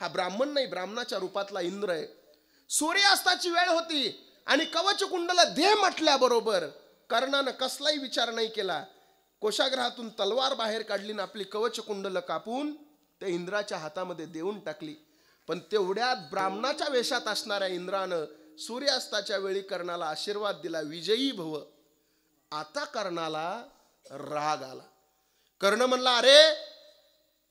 हा ब्राह्मण नाही, ब्राह्मणाच्या रूपातला इंद्र आहे. सूर्यास्ताची वेळ होती आणि कवच कुंडला दे म्हटल्याबरोबर कर्णानं कसलाही विचार नाही केला. कोशाग्रहातून तलवार बाहेर काढली आणि आपली कवच कुंडल कापून त्या इंद्राच्या हातामध्ये देऊन टाकली. पण तेवढ्यात ब्राह्मणाच्या वेशात असणाऱ्या इंद्रानं सूर्यास्ताच्या वेळी कर्णाला आशीर्वाद दिला, विजयी भव. आता कर्णाला राग आला. कर्ण म्हणला, अरे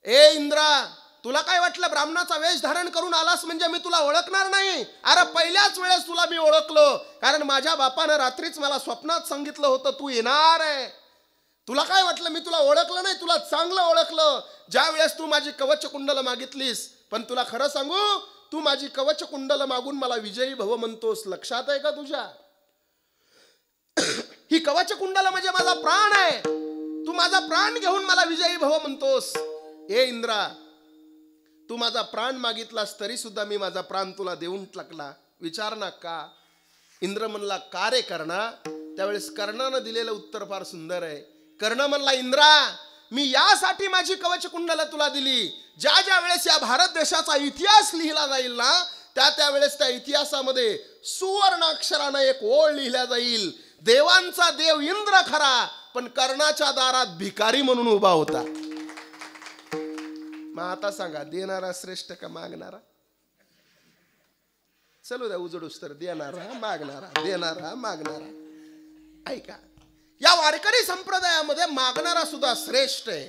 ए इंद्रा, तुला काय वाटलं ब्राह्मणाचा वेश धारण करून आलास म्हणजे मी तुला ओळखणार नाही? अरे पहिल्याच वेळेस तुला मी ओळखलो, कारण माझ्या बापानं रात्रीच मला स्वप्नात सांगितलं होतं तू येणार आहे. तुला काय वाटलं मी तुला ओळखलं नाही? तुला चांगलं ओळखलं. ज्या वेळेस तू माझी कवच कुंडल मागितलीस, पण तुला खरं सांगू, तू माझी कवच कुंडल मागून मला विजयी भव म्हणतोस, लक्षात आहे का तुझ्या? ही कवच कुंडल म्हणजे माझा प्राण आहे, तू माझा प्राण घेऊन मला विजयी भव म्हणतोस. ए इंद्रा, तू माझा प्राण मागितलास तरी सुद्धा मी माझा प्राण तुला देऊन टाकला. विचार ना का? इंद्र म्हणला, का रे कर्णा? त्यावेळेस कर्णानं दिलेलं उत्तर फार सुंदर आहे. कर्ण म्हणला, इंद्रा मी यासाठी माझी कवच कुंडल तुला दिली, ज्या ज्या वेळेस या भारत देशाचा इतिहास लिहिला जाईल ना, त्या वेळेस त्या इतिहासामध्ये सुवर्ण अक्षरानं एक ओळ लिहिल्या जाईल, देवांचा देव इंद्र खरा पण कर्णाच्या दारात भिकारी म्हणून उभा होता. मग आता सांगा, देणारा श्रेष्ठ का मागणारा? चलू द्या उजडूस तर, देणारा मागणारा, देणारा मागणारा. ऐका, या वारकरी संप्रदायामध्ये मागणारा सुद्धा श्रेष्ठ आहे.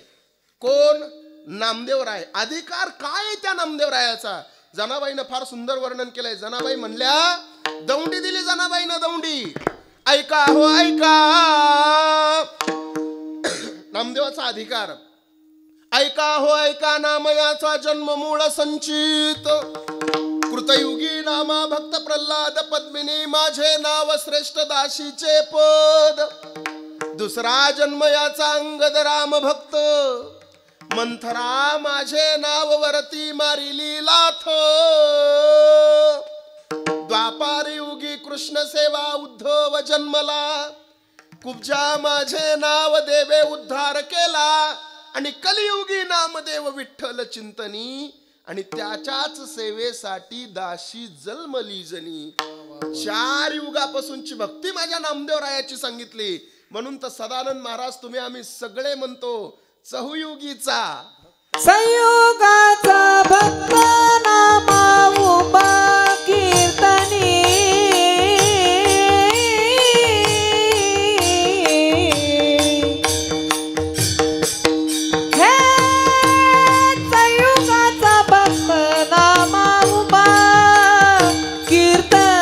कोण? नामदेवराय. अधिकार काय त्या नामदेवरायाचा? जनाबाईनं फार सुंदर वर्णन केलंय. जनाबाई म्हणल्या, दौंडी दिली जनाबाईनं, दौंडी. ऐका हो ऐका, नामदेवाचा अधिकार. ऐका हो ऐका, नामयाचा जन्म मूळ संचित, कृतयुगी नामा भक्त प्रल्हाद पद्मिनी, माझे नाव श्रेष्ठ दाशीचे पद. दुसरा जन्म याचा अंगद राम भक्त, मंथरा माझे नाव वरती मारिली लाथ. द्वापार युगी कृष्ण सेवा उद्धव जन्मला, कुब्जा माझे नाव देवे उद्धार केला. आणि कलियुगी नामदेव विठ्ठल चिंतनी, आणि त्याच्याच सेवेसाठी दाशी जन्मली जनी. 4 युगापासूनची भक्ती माझ्या नामदेवरायाची सांगितली. म्हणून तर सदानंद महाराज तुम्ही आम्ही सगळे म्हणतो, चहुयुगीचा संयोगाचा भक्त नामा उभा कीर्तनी. हे संयोगाचा भक्त नामा उभा कीर्तनी,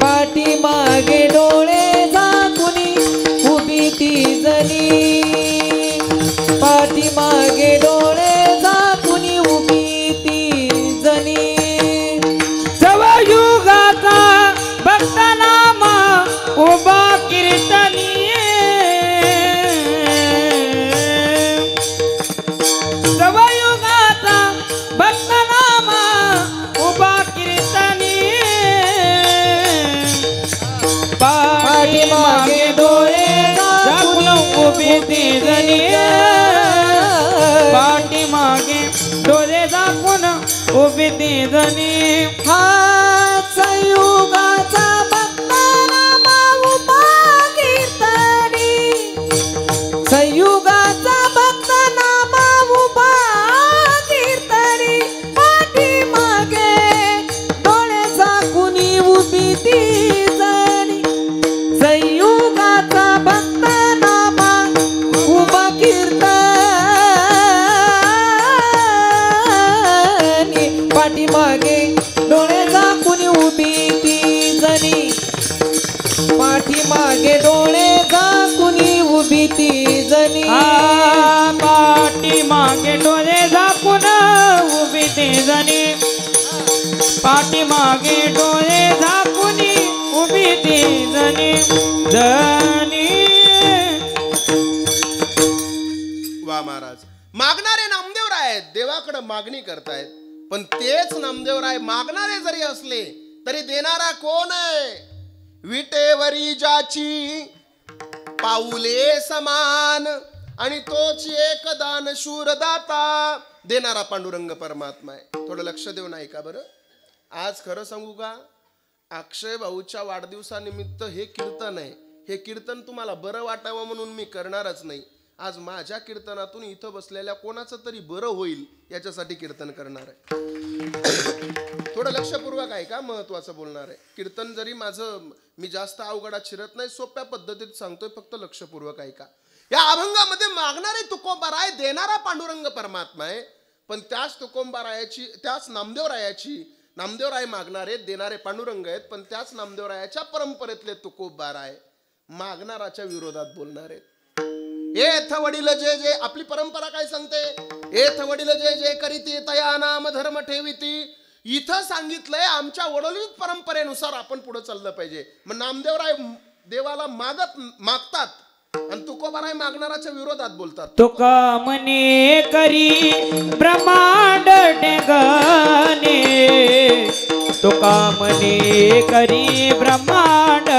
पाठीमागे डोळे झाकुनी उभी ती जनी. पाठीमागे डोळे झाकुनी उभी ती जनी. जवयुगाचा भक्त नामा उभा कीर्तनी. जवयुगाचा भक्त नामा उभा कीर्तनी. पाठीमागे डोळे झाकून उभी ती जनी. पाठीमागे डोळे झाकून उभी ती जनी. हा संयुगाचा भक्त नामा उभा कीर्तनी. संयुगाचा भक्त नामा उभा कीर्तनी. पाठीमागे डोळे झाकून उभी ती जनी. संयुगाचा भक्त नामा उभा कीर्तनी. पाठीमागे डोळे झाकून उभी ती जनी. पाठीमागे डोळे झाकून पाठीमागे डोळे झाकून उभी ते जणी पाठीमागे डोळे झाकून उभी ती जणी जणी. वा महाराज, मागणारे नामदेवराय आहेत, देवाकडे मागणी करतायत. पण तेच नामदेवराय मागणारे जरी असले तरी देणारा कोण आहे? विटेवरी ज्याची पाऊले समान आणि तोच एक दान शूरदाता देणारा पांडुरंग परमात्मा आहे. थोडं लक्ष देऊन ऐका बरं. आज खरं सांगू का, अक्षय भाऊच्या वाढदिवसानिमित्त हे कीर्तन आहे. हे कीर्तन तुम्हाला बरं वाटावं म्हणून मी करणारच नाही. आज माझ्या कीर्तनातून इथं बसलेल्या कोणाचं तरी बरं होईल याच्यासाठी कीर्तन करणार आहे. थोडं लक्षपूर्वक आहे का, महत्वाचं बोलणार आहे. कीर्तन जरी माझं मी जास्त अवघडात शिरत नाही, सोप्या पद्धतीत सांगतोय, फक्त लक्षपूर्वक ऐका. या अभंगामध्ये मागणारे तुकोबाराय, देणारा पांडुरंग परमात्मा आहे. पण त्याच तुकोबारायाची, त्याच नामदेवरायाची, नामदेवराय मागणारे, देणारे पांडुरंग आहेत. पण त्याच नामदेवरायाच्या परंपरेतले तुकोबाराय मागणाराच्या विरोधात बोलणार आहेत. एथ वडील जे जे, आपली परंपरा काय सांगते? एथ वडील जे जे करीती तया नाम धर्म ठेविती. इथं सांगितलंय आमच्या वडोलीत परंपरेनुसार आपण पुढे चाललं पाहिजे. मग नामदेवराय देवाला मागतात आणि तुकोबाराय मागणाराच्या विरोधात बोलतात. तुका म्हणे करी ब्रह्मांड टेंगणे, तुका म्हणे करी ब्रह्मांड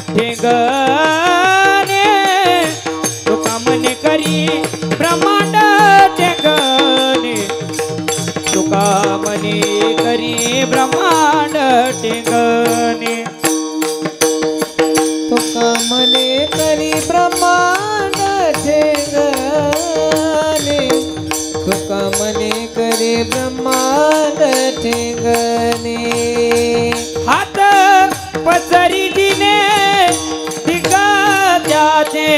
टेंगणे, तुका म्हणे करी ब्रह्मांड टेंगणे, तुका म्हणे करी ब्रह्मांड टेंगणे. तुका म्हणे करी ब्रह्मांड ठेंगणे, तुका म्हणे करी ब्रह्मांड ठेंगणे. हात पसरी दिने दिग्गजाचे,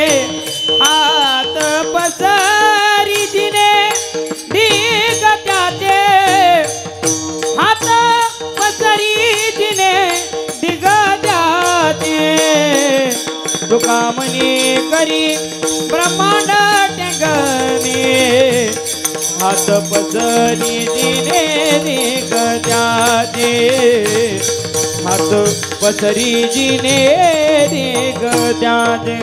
हात पसरी दिने दिग्गजाचे, हात पसरी दिने दिग्गजाचे, तुका म्हणे करी ब्रह्मांड टेंगणे, हात पसरी दिने दिग्गजाचे, हात पसरी दिने दिग्गजाचे.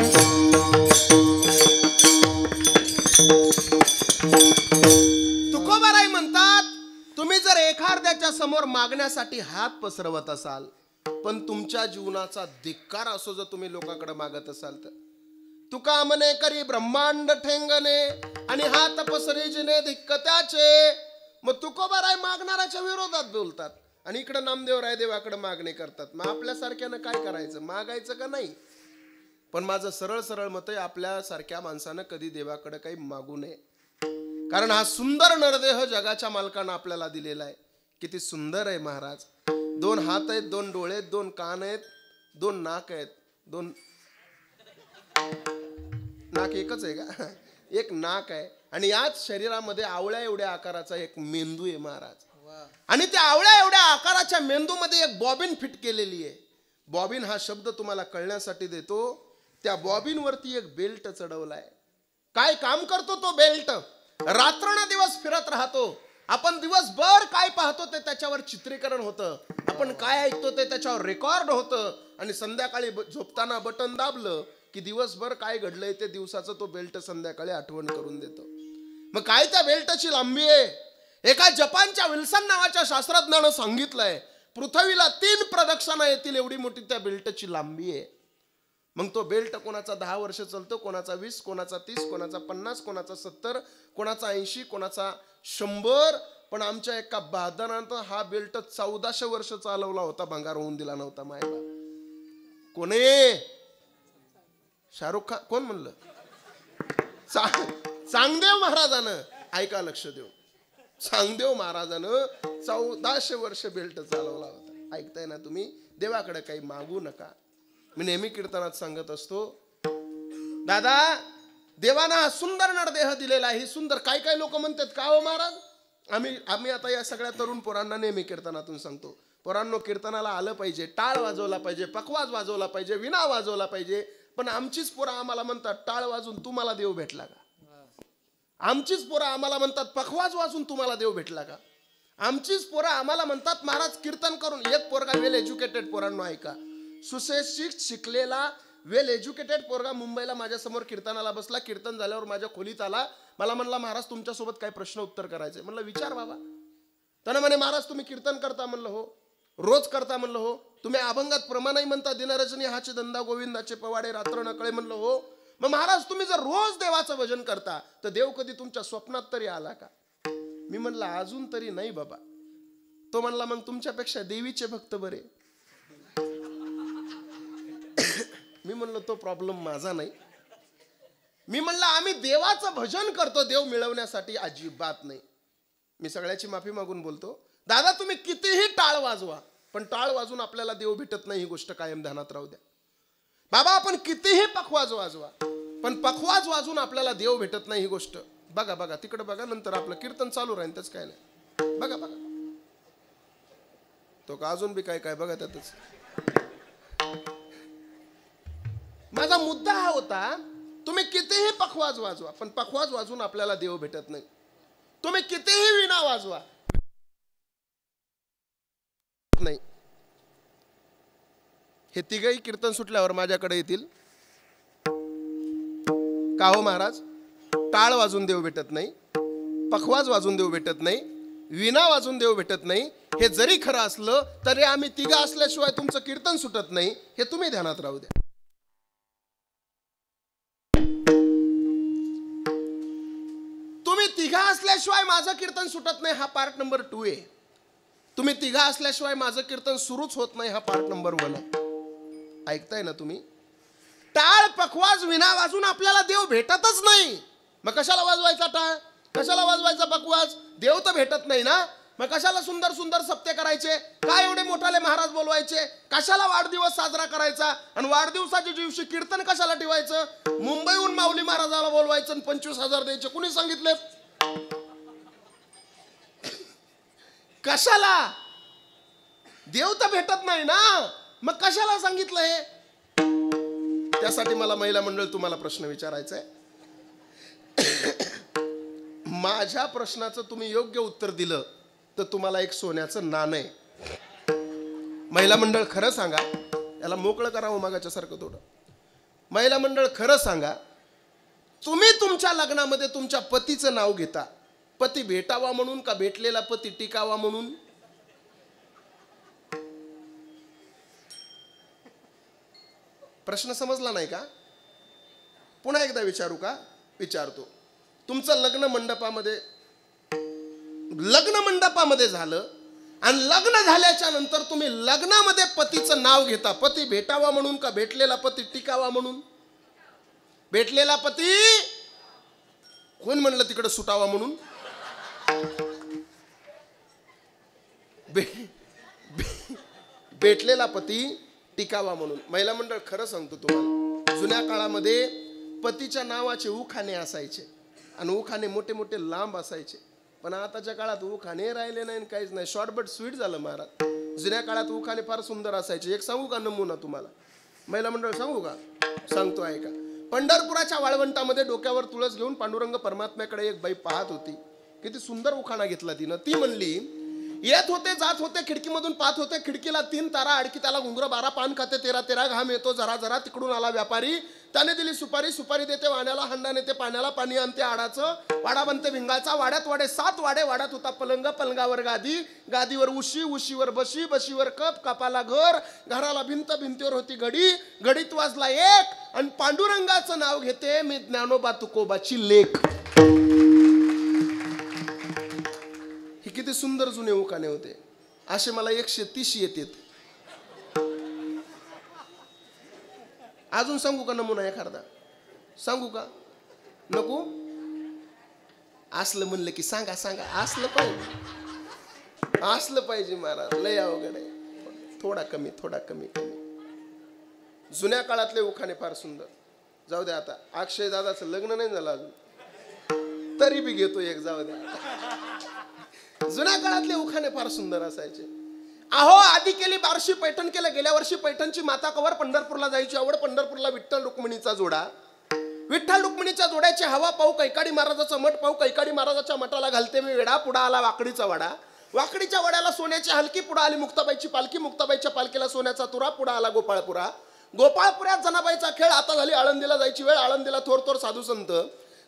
तुकोबाराय म्हणतात, तुम्ही जर एखाद्याच्या समोर मागण्यासाठी हात पसरवत असाल, पण तुमच्या जीवनाचा धिक्कार असो जर तुम्ही लोकांकडे मागत असाल तर, तुका म्हणे करी ब्रह्मांड ठेंगणे आणि हात पसरी जिने धिक्क त्याचे. मग तुकोबाराय मागणाऱ्याच्या विरोधात बोलतात आणि इकडे नामदेवराय देवाकडे मागणी करतात. मग आपल्यासारख्यानं काय करायचं? मागायचं का नाही? पण माझं सरळ सरळ मत आहे, आपल्यासारख्या माणसानं कधी देवाकडे काही मागू नये. कारण हा सुंदर नरदेह जगाच्या मालकानं आपल्याला दिलेला आहे. किती सुंदर आहे महाराज. 2 हात आहेत, 2 डोळे आहेत, 2 कान आहेत, 2 नाक आहेत, 2 नाक एकच आहे का? एक नाक आहे आणि याच शरीरामध्ये आवळ्या एवढ्या आकाराचा एक मेंदू आहे महाराज. आणि त्या आवळ्या एवढ्या आकाराच्या मेंदूमध्ये एक बॉबिन फिट केलेली आहे. बॉबिन हा शब्द तुम्हाला कळण्यासाठी देतो. त्या बॉबिन वरती एक बेल्ट चढवलाय. काय काम करतो तो बेल्ट? रात्रंदिवस फिरत राहतो. आपण दिवसभर काय पाहतो ते त्याच्यावर चित्रीकरण होतं, आपण काय ऐकतो ते त्याच्यावर रेकॉर्ड होतं आणि संध्याकाळी झोपताना बटन दाबलं की दिवसभर काय घडलंय ते दिवसाचं तो बेल्ट संध्याकाळी आठवण करून देतो. मग काय त्या बेल्टची लांबी आहे? एका जपानच्या विल्सन नावाच्या शास्त्रज्ञानं सांगितलंय, पृथ्वीला 3 प्रदक्षिणा येतील एवढी मोठी त्या बेल्टची लांबी आहे. मग तो बेल्ट कोणाचा 10 वर्ष चालतो, कोणाचा 20, कोणाचा 30, कोणाचा 50, कोणाचा 70, कोणाचा 80, कोणाचा 100. पण आमच्या एका बहादरानं हा बेल्ट 1400 वर्ष चालवला होता, भंगार होऊन दिला नव्हता मायबा. कोणे? शाहरुख खान? कोण म्हणलं? चांगदेव महाराजानं. ऐका लक्ष देऊ. चांगदेव महाराजानं 1400 वर्ष बेल्ट चालवला होता. ऐकताय ना तुम्ही? देवाकडे काही मागू नका. मी नेहमी कीर्तनात सांगत असतो, दादा देवाना हा सुंदर नरदेह दिलेला आहे. सुंदर काय काय लोक म्हणतात का हो महाराज? आम्ही आता या सगळ्या तरुण पोरांना नेहमी कीर्तनातून सांगतो, पोरांनो कीर्तनाला आलं पाहिजे, टाळ वाजवला पाहिजे, पखवाज वाजवला पाहिजे, विणा वाजवला पाहिजे. पण आमचीच पोरं आम्हाला म्हणतात, टाळ वाजून तुम्हाला देव भेटला का? आमचीच पोरं आम्हाला म्हणतात पखवाज वाजून तुम्हाला देव भेटला का? आमचीच पोरं आम्हाला म्हणतात महाराज कीर्तन करून. एक पोरगा वेल एज्युकेटेड, पोरांनो ऐका, सुशिक्षित शिकलेला वेल एज्युकेटेड पोरगा मुंबईला माझ्या समोर कीर्तनाला बसला. कीर्तन झाल्यावर माझ्या खोलीत आला, मला म्हणला महाराज तुमच्यासोबत काही प्रश्न उत्तर करायचे. म्हणलं विचार बाबा. त्यानं म्हणे महाराज तुम्ही कीर्तन करता? म्हणलं हो. रोज करता? म्हणलं हो. तुम्ही अभंगात प्रमाणही म्हणता, दिनरजनी हाचे धंदा गोविंदाचे पवाडे रात्र नकळे? म्हणलं हो. मग महाराज तुम्ही जर रोज देवाचं भजन करता तर देव कधी तुमच्या स्वप्नात तरी आला का? मी म्हणलं अजून तरी नाही बाबा. तो म्हणला मग तुमच्यापेक्षा देवीचे भक्त बरे. मी म्हणलं तो प्रॉब्लेम माझा नाही. मी म्हणलं आम्ही देवाचं भजन करतो देव मिळवण्यासाठी, अजिबात नाही. मी सगळ्याची माफी मागून बोलतो, दादा तुम्ही कितीही टाळ वाजवा पण टाळ वाजून आपल्याला देव भेटत नाही, ही गोष्ट कायम ध्यानात राहू द्या. बाबा आपण कितीही पखवाज वाजवा पण पखवाज वाजून आपल्याला देव भेटत नाही, ही गोष्ट बघा. बघा तिकडे बघा, नंतर आपलं कीर्तन चालू राहील, त्याच काय नाही. बघा बघा तो का अजून बी काय काय बघा त्यातच. माझा मुद्दा हा होता, तुम्ही कितीही पखवाज वाजवा पण पखवाज वाजून आपल्याला देव भेटत नाही. तुम्ही कितीही विणा वाजवा नाही. हे तिघही कीर्तन सुटल्यावर माझ्याकडे येतील, का हो महाराज टाळ वाजून देव भेटत नाही, पखवाज वाजून देव भेटत नाही, विणा वाजून देव भेटत नाही. हे जरी खरं असलं तरी आम्ही तिघं असल्याशिवाय तुमचं कीर्तन सुटत नाही, हे तुम्ही ध्यानात राहू द्या. तुम्ही तिघा असल्याशिवाय माझं कीर्तन सुटत नाही, हा पार्ट नंबर 2 आहे. तुम्ही तिघा असल्याशिवाय माझं कीर्तन सुरूच होत नाही, हा पार्ट नंबर 1 आहे. ऐकताय ना तुम्ही? टाळ पखवाज विना वाजून आपल्याला देव भेटतच नाही. मग कशाला वाजवायचा टाळ, कशाला वाजवायचा पखवाज? देव तर भेटत नाही ना. मग कशाला सुंदर सुंदर सप्ते करायचे, काय एवढे मोठाले महाराज बोलवायचे, कशाला वाढदिवस साजरा करायचा आणि वाढदिवसाच्या दिवशी कीर्तन कशाला ठेवायचं? मुंबईहून माऊली महाराजाला बोलवायचं आणि 25,000 द्यायचे, कुणी सांगितले? कशाला? देव तर भेटत नाही ना, मग कशाला सांगितलं हे? त्यासाठी मला महिला मंडळ तुम्हाला प्रश्न विचारायचा आहे. माझ्या प्रश्नाचं तुम्ही योग्य उत्तर दिलं तर तुम्हाला एक सोन्याचं नाणं आहे. महिला मंडळ खरं सांगा, याला मोकळं करावं मागाच्या सारखं थोडं. महिला मंडळ खरं सांगा, तुम्ही तुमच्या लग्नामध्ये तुमच्या पतीचं नाव घेता, पती भेटावा म्हणून का भेटलेला पती टिकावा म्हणून? प्रश्न समजला नाही का? पुन्हा एकदा विचारू का? विचारतो. तुमचं लग्न मंडपामध्ये झालं आणि लग्न झाल्याच्या नंतर तुम्ही लग्नामध्ये पतीचं नाव घेता, पती भेटावा म्हणून का भेटलेला पती टिकावा म्हणून? भेटलेला पती कोण म्हणलं तिकडे सुटावा म्हणून? भेटलेला पती टिकावा म्हणून. महिला मंडळ खरं सांगतो तुम्हाला, जुन्या काळामध्ये पतीच्या नावाचे उखाणे असायचे आणि उखाणे मोठे मोठे लांब असायचे. पण आताच्या काळात उखाणे राहिले नाही, काहीच नाही, शॉर्ट बट स्वीट झालं महाराज. जुन्या काळात उखाणे फार सुंदर असायचे. एक सांगू का नमुना तुम्हाला? महिला मंडळ सांगू का? सांगतो ऐका. पंढरपुराच्या वाळवंटामध्ये डोक्यावर तुळस घेऊन पांडुरंग परमात्म्याकडे एक बाई पाहत होती. किती सुंदर उखाणा घेतला तिनं. ती म्हणली, येत होते जात होते खिडकीमधून पाहत होते, खिडकीला 3 तारा अडकी त्याला घुंगर 12 पान खाते 13 घाम येतो जरा जरा. तिकडून आला व्यापारी, त्याने दिली सुपारी, सुपारी देते वाण्याला, हंडा नेते पाण्याला, पाणी आणते आडाचं, वाडा बनते भिंगाचा, वाड्यात वाडे 7 वाडे, वाड्यात होता पलंग, पलंगावर गादी, गादीवर उशी, उशीवर बशी, बशीवर कप, कपाला घर, घराला भिंत, भिंतीवर होती घडी, घडीत वाजला 1 आणि पांडुरंगाचं नाव घेते मी ज्ञानोबा तुकोबाची लेक. हे किती सुंदर जुने उखाणे होते. असे मला 130 येतात. अजून सांगू का नमुना एखादा? सांगू का? नको? असलं म्हणलं की सांगा सांगा. असलं पाहिजे, असलं पाहिजे महाराज. लय अवघड आहे. थोडा कमी, थोडा कमी कमी. जुन्या काळातले उखाणे फार सुंदर. जाऊ द्या आता. अक्षय दादाचं लग्न नाही झालं अजून, तरी बी घेतो एक. जाऊ द्या. जुन्या काळातले उखाणे फार सुंदर असायचे. अहो आधी केली बारशी पैठण केलं, गेल्या वर्षी पैठणची माता कवर, पंढरपूरला जायची आवड, पंढरपूरला विठ्ठल रुक्मिणीचा जोडा. विठ्ठल रुक्मिणीच्या जोड्याची हवा पाहू, कैकाडी महाराजाचा मठ पाहू, कैकाडी महाराजाच्या मठाला घालते मी वेडा, पुढा आला वाकडीचा वाडा, वाकडीच्या वाड्याला सोन्याची हलकी, पुढे आली मुक्ताबाईची पालखी, मुक्ताबाईच्या पालखीला सोन्याचा तुरा, पुढे आला गोपाळपुरा, गोपाळपुऱ्यात जनाबाईचा खेळ, आता झाली आळंदीला जायची वेळ, आळंदीला थोर थोर साधू संत,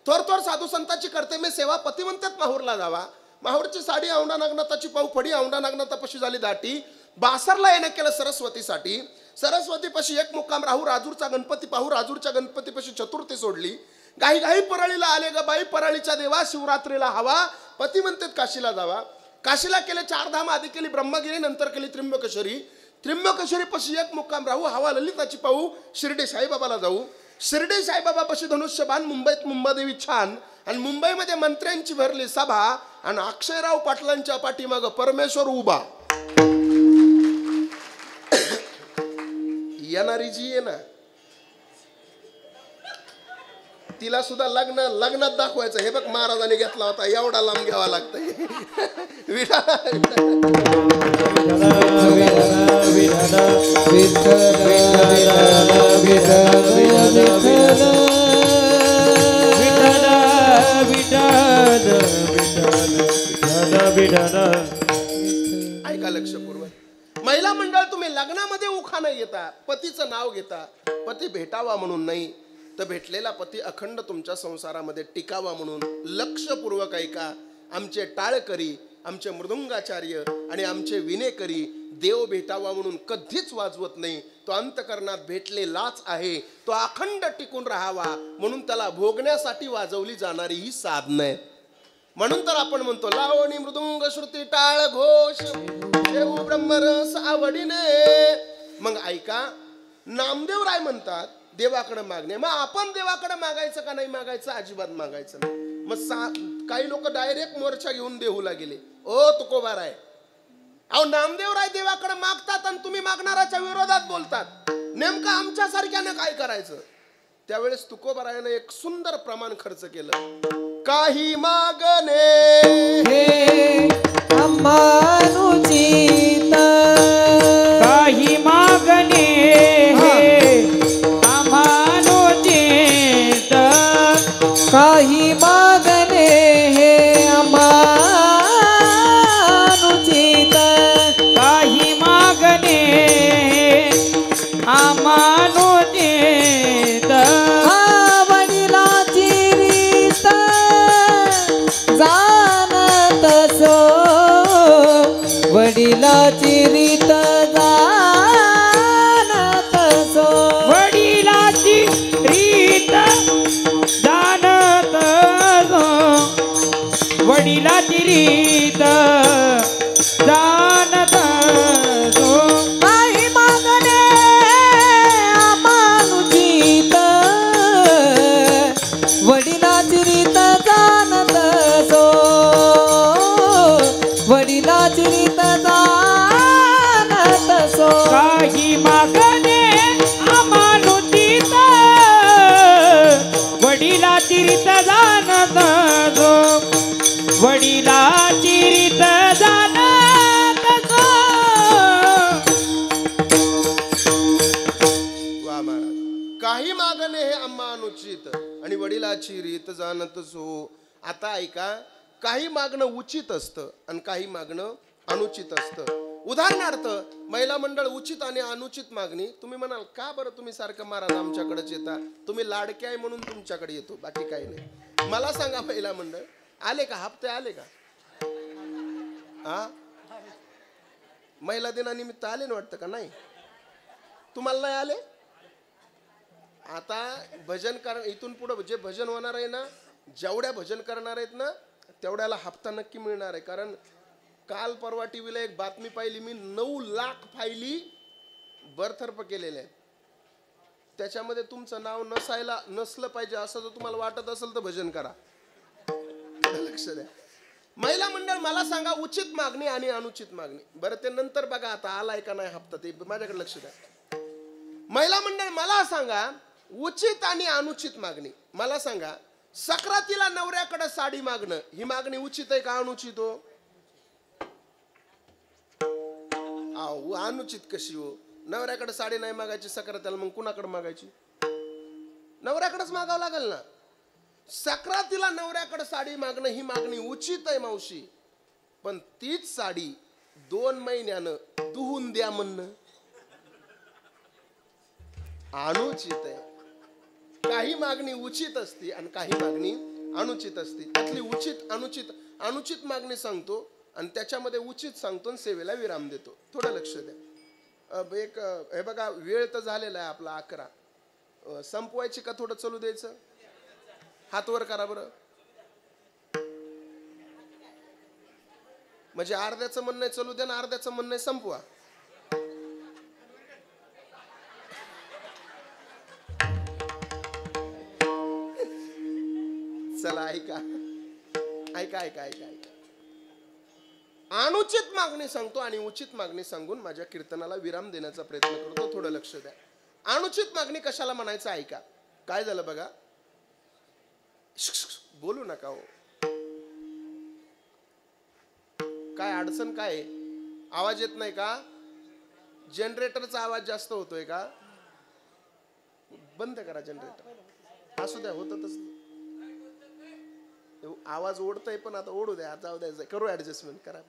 थोर थोर साधू संताची करते मी सेवा, पती म्हणतात माहूरला जावा, माहूरची साडी औंढा नागनाथाची पाहू फडी, औंढा नागनाथापाशी झाली दाटी, बासरला येणं केलं सरस्वतीसाठी, सरस्वतीपाशी एक मुक्काम राहू, राजूरचा गणपती पाहू, राजूरच्या गणपतीपाशी चतुर्थी सोडली, घाई घाई परळीला आले ग बाई, परळीच्या देवा, शिवरात्रीला हवा, पती म्हणतात काशीला जावा, काशीला केले 4 धाम, आधी केली ब्रह्मगिरी, नंतर केली त्र्यंबकेश्वरी, त्र्यंबकेश्वरी पाशी एक मुक्काम राहू, हवा ललिताची पाहू, शिर्डी साईबाबाला जाऊ, शिर्डी साईबाबापाशी धनुष्यबाण, मुंबईत मुंबादेवी छान, आणि मुंबईमध्ये मंत्र्यांची भरली सभा, आणि अक्षयराव पाटलांच्या पाठीमाग परमेश्वर उभा. येणारी जी आहे ना तिला सुद्धा लग्नात दाखवायचं. हे बघ महाराजांनी घेतला होता, एवढा लांब घ्यावा लागतंय. ऐका लक्षपूर्वक, महिला मंडळ तुम्ही लग्नामध्ये उखाणा घेता, पतीचं नाव घेता, पती भेटावा म्हणून नाही तर भेटलेला पती अखंड तुमच्या संसारामध्ये टिकावा म्हणून. लक्षपूर्वक ऐका, आमचे टाळकरी, आमचे मृदुंगाचार्य आणि आमचे विनेकरी देव भेटावा म्हणून कधीच वाजवत नाही. तो अंतकरणात भेटलेलाच आहे, तो अखंड टिकून राहावा म्हणून त्याला भोगण्यासाठी वाजवली जाणारी ही साधनं आहे. म्हणून तर आपण म्हणतो लावणी मृदुंग श्रुती टाळ घोष देव ब्रह्मरस आवडीने. मग ऐका, नामदेवराय म्हणतात देवाकडे मागणे, मग आपण देवाकडे मागायचं का नाही मागायचं? अजिबात मागायचं नाही. मग काही लोक डायरेक्ट मोर्चा घेऊन देहूला गेले, ओ तुकोबाराय. अहो नामदेवराय देवाकडे मागतात आणि तुम्ही मागणाऱ्याच्या विरोधात बोलतात, नेमकं आमच्यासारख्यानं काय करायचं? त्यावेळेस तुकोबारायानं एक सुंदर प्रमाण खर्च केलं. काही मागणे हे अमानुचित, काही मागणे हे अमानुचित, काही मागणे हे अमानुचित, काही मागणे हे अमानुचित. वडिलाची रीत जाणत सो, वडिलाची रीत जाणत सो, वडिलाची रीत जाणत सो, वडिलाची रीत जाणत सो. काही मागणे अमानुचित, वडिलाची रीत जाणत सो, वडिलाची रीत जाणत सो. काही मागणे अमानुचित, वडिलाची रीत जाणत सो, वडिलाची रीत जाणत सो. वा महाराज, काही मागणे हे अमानुचित आणि वडिलाची रीत जाणत सो. आता ऐका, काही मागणं उचित असतं आणि काही मागणं अनुचित असतं. उदाहरणार्थ, महिला मंडळ उचित आणि अनुचित मागणी. तुम्ही म्हणाल का बरं तुम्ही सारखं महाराज आमच्याकडेच येता? तुम्ही लाडके आहे म्हणून तुमच्याकडे येतो, बाकी काही नाही. मला सांगा, महिला मंडळ आले का? हप्ते आले का? हा, महिला दिनानिमित्त आले ना वाटतं का? नाही, तुम्हाला नाही आले? आता भजन इथून पुढे जे भजन होणार आहे ना, जेवढ्या भजन करणार आहेत ना तेवढ्याला हप्ता नक्की मिळणार आहे. कारण काल परवा टीव्हीला एक बातमी पाहिली मी, 9 लाख फायली बरथर्फ केलेल्या आहेत. त्याच्यामध्ये तुमचं नाव नसलं पाहिजे असं जर तुम्हाला वाटत असेल तर भजन करा. लक्ष द्या. महिला मंडळ मला सांगा, उचित मागणी आणि अनुचित मागणी. बरं ते नंतर बघा, आता आलाय का नाही हप्ता ते माझ्याकडे लक्ष द्या. महिला मंडळ मला सांगा, उचित आणि अनुचित मागणी. मला सांगा, सक्रातीला नवऱ्याकडे साडी मागणं ही मागणी उचित आहे का अनुचित? हो, अनुचित कशी हो? नवऱ्याकडे साडी नाही मागायची सक्रातीला, मग कुणाकडे मागायची? नवऱ्याकडेच मागावं लागेल ना. सक्रातीला नवऱ्याकडे साडी मागणं ही मागणी उचित आहे मावशी, पण तीच साडी 2 महिन्यानं धुवून द्या म्हणणं अनुचित आहे. काही मागणी उचित असते आणि काही मागणी अनुचित असते. त्यातली उचित अनुचित मागणी सांगतो आणि त्याच्यामध्ये उचित सांगतो आणि सेवेला विराम देतो. थोडं लक्ष द्या. हे बघा, वेळ तर झालेला आहे आपला 11. संपवायची का थोडं चालू द्यायचं? हात वर करा बरं. म्हणजे अर्ध्याचं म्हणणं आहे चालू द्या ना, अर्ध्याचं म्हणणं आहे संपवा. चला ऐका ऐका ऐका ऐका ऐका. अनुचित मागणी सांगतो आणि उचित मागणी सांगून माझ्या कीर्तनाला विराम देण्याचा प्रयत्न करतो. थोडं लक्ष द्या. अनुचित मागणी कशाला म्हणायचं ऐका. काय झालं बघा, बोलू नका हो. काय अडचण काय? आवाज येत नाही का? जनरेटरचा आवाज जास्त होतोय का? बंद करा जनरेटर. असू द्या, होत तस. आवाज ओढतोय पण आता ओढू द्या, जाऊ द्यायचं, करू ऍडजस्टमेंट करा.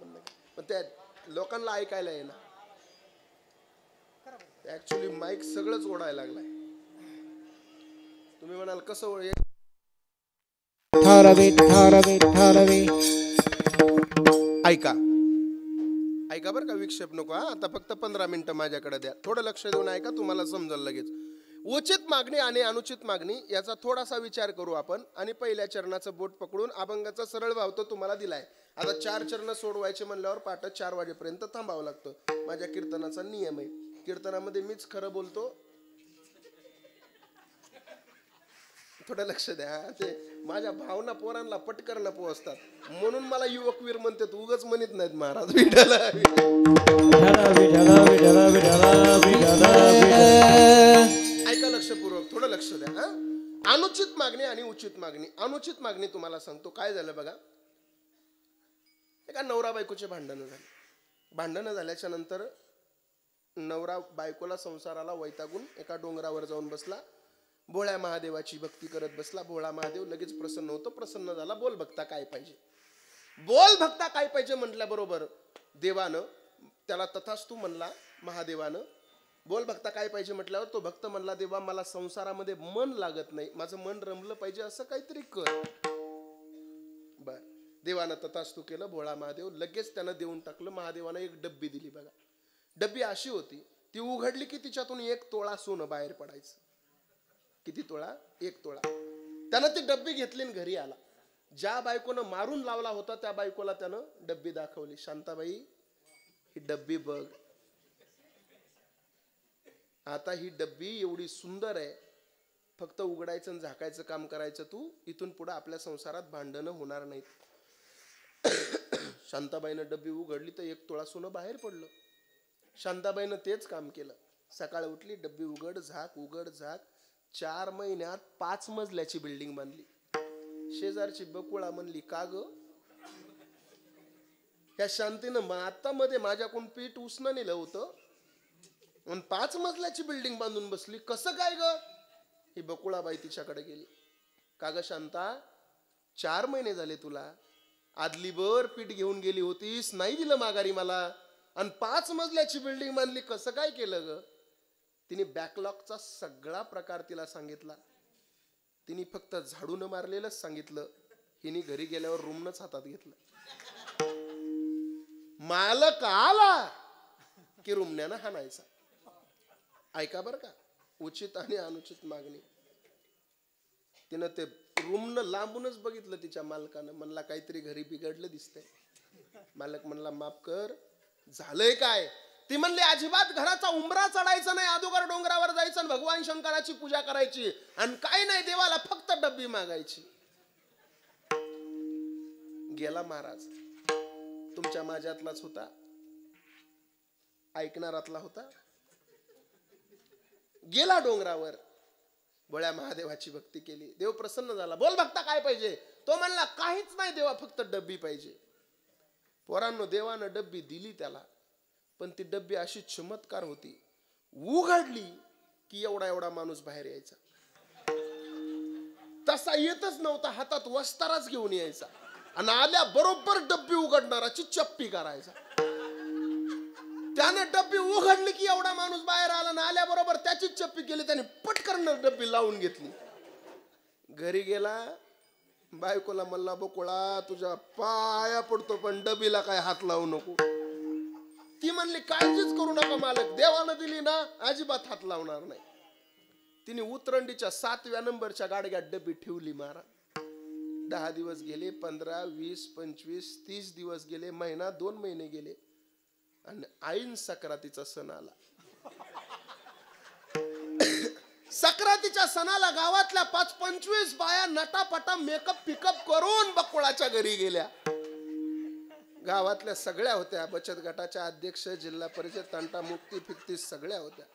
पण त्या लोकांना ऐकायला येणार. ऍक्च्युली माईक सगळंच ओढायला लागलाय. तुम्ही म्हणाल कसं ओढ? ऐका ऐका बरं का, विक्षेप नको. आता फक्त 15 मिनिटं माझ्याकडे द्या. थोडं लक्ष देऊन ऐका, तुम्हाला समजेल लगेच. उचित मागणी आणि अनुचित मागणी याचा थोडासा विचार करू आपण. आणि पहिल्या चरणाचं बोट पकडून अभंगाचा सरळ भाव तो तुम्हाला दिलाय. आता 4 चरण सोडवायचे म्हणल्यावर पाठ 4 वाजेपर्यंत थांबावं लागतं. माझ्या कीर्तनाचा नियम आहे. कीर्तनामध्ये मीच खरं बोलतो. थोडं लक्ष द्या. ते माझ्या भावना पोरांना पटकन पोहोचतात म्हणून मला युवकवीर म्हणते. तू उगाच म्हणत नाहीत महाराज. ऐका लक्षपूर्वक, थोडं लक्ष द्या. अनुचित मागणी आणि उचित मागणी. अनुचित मागणी तुम्हाला सांगतो. काय झालं बघा, एका नवरा बायकोचे भांडणं झाले. भांडणं झाल्याच्या नंतर नवरा बायकोला संसाराला वैतागून एका डोंगरावर जाऊन बसला. भोळ्या महादेवाची भक्ती करत बसला. भोळा महादेव लगेच प्रसन्न होतो. प्रसन्न झाला. बोल भक्ता काय पाहिजे, बोल भक्ता काय पाहिजे म्हटल्याबरोबर देवानं त्याला तथास्तु म्हणला. महादेवानं बोल भक्ता काय पाहिजे म्हटल्यावर तो भक्त म्हणला, देवा मला संसारामध्ये मन लागत नाही, माझं मन रमलं पाहिजे, असं काहीतरी कर. बर, देवानं तथास्तु केलं. भोळा महादेव लगेच त्यानं देऊन टाकलं. महादेवानं एक डब्बी दिली बघा. डब्बी अशी होती, ती उघडली की तिच्यातून 1 तोळा सोनं बाहेर पडायचं. किती तोळा? 1 तोळा. त्यानं ती डब्बी घेतली आणि घरी आला. ज्या बायकोनं मारून लावला होता त्या बायकोला त्यानं डब्बी दाखवली. शांताबाई, ही डब्बी बघ. आता ही डब्बी एवढी सुंदर आहे, फक्त उघडायचं आणि झाकायचं काम करायचं तू. इथून पुढे आपल्या संसारात भांडणं होणार नाहीत. शांताबाईनं डब्बी उघडली तर 1 तोळा सोनं बाहेर पडलं. शांताबाईनं तेच काम केलं. सकाळ उठली, डब्बी उघड झाक उघड झाक. 4 महिन्यात 5 मजल्याची बिल्डिंग बांधली. शेजारची बकुळा म्हणली, का ग ह्या शांतीनं आता मध्ये माझ्याकडून पीठ उसणं नेलं होतं आणि 5 मजल्याची बिल्डिंग बांधून बसली, कसं काय ग? ही बकुळाबाई तिच्याकडे गेली. का ग शांता, 4 महिने झाले तुला, आदलीभर पीठ घेऊन गेली होतीस, नाही दिलं माघारी मला, आणि 5 मजल्याची बिल्डिंग बांधली, कसं काय केलं ग? तिने बॅकलॉगचा सगळा प्रकार तिला सांगितला. तिने फक्त झाडून मारलेलंच सांगितलं. हिने घरी गेल्यावर रूमनच हातात घेतलं. मालक आला की रुमण्यानं हाणायचा. ऐका बरं का, उचित आणि अनुचित मागणी. तिनं ते रूमनं लांबूनच बघितलं तिच्या मालकानं. म्हणला काहीतरी घरी बिघडलं दिसतंय. मालक म्हणला माफ कर, झालंय काय? ती म्हणली अजिबात घराचा उंबरा चढायचा नाही, अगोदर डोंगरावर जायचं आणि भगवान शंकराची पूजा करायची आणि काय नाही, देवाला फक्त डब्बी मागायची. गेला महाराज. तुमच्या माझ्यातलाच होता, ऐकणारातला होता. गेला डोंगरावर, भोळ्या महादेवाची भक्ती केली. देव प्रसन्न झाला. बोल भक्ता काय पाहिजे? तो म्हणला काहीच नाही देवा, फक्त डब्बी पाहिजे. पोरांनो, देवानं डब्बी दिली त्याला, पण ती डब्बी अशी चमत्कार होती, उघडली की एवढा एवढा माणूस बाहेर यायचा. तसा येतच नव्हता, हातात वस्ताराच घेऊन यायचा आणि आल्या बरोबर डब्बी उघडणाराची चप्पी करायचा. त्याने डब्बी उघडली की एवढा माणूस बाहेर आला ना, आल्याबरोबर त्याचीच चप्पी केली, त्याने पटकन डब्बी लावून घेतली. घरी गेला, बायकोला म्हणला, बकुळा तुझ्या पाया पडतो पण डबीला काय हात लावू नको. ती म्हणली, काळजीच करू नका मालक, देवानं दिली ना अजिबात हात लावणार नाही. तिने उतरंडीच्या 7व्या नंबरच्या गाडग्यात डबी ठेवली महाराज. 10 दिवस गेले, 15, 20, 25, 30 दिवस गेले, महिना 2 महिने गेले आणि ऐन सक्रातीचा सण आला. सक्रातीच्या सणाला गावातल्या 5-25 बाया नटापटा मेकअप पिकअप करून बकुळाच्या घरी गेल्या. गावातल्या सगळ्या होत्या, बचत गटाच्या अध्यक्ष, जिल्हा परिषद, तंटा मुक्ती फिक्ती सगळ्या होत्या.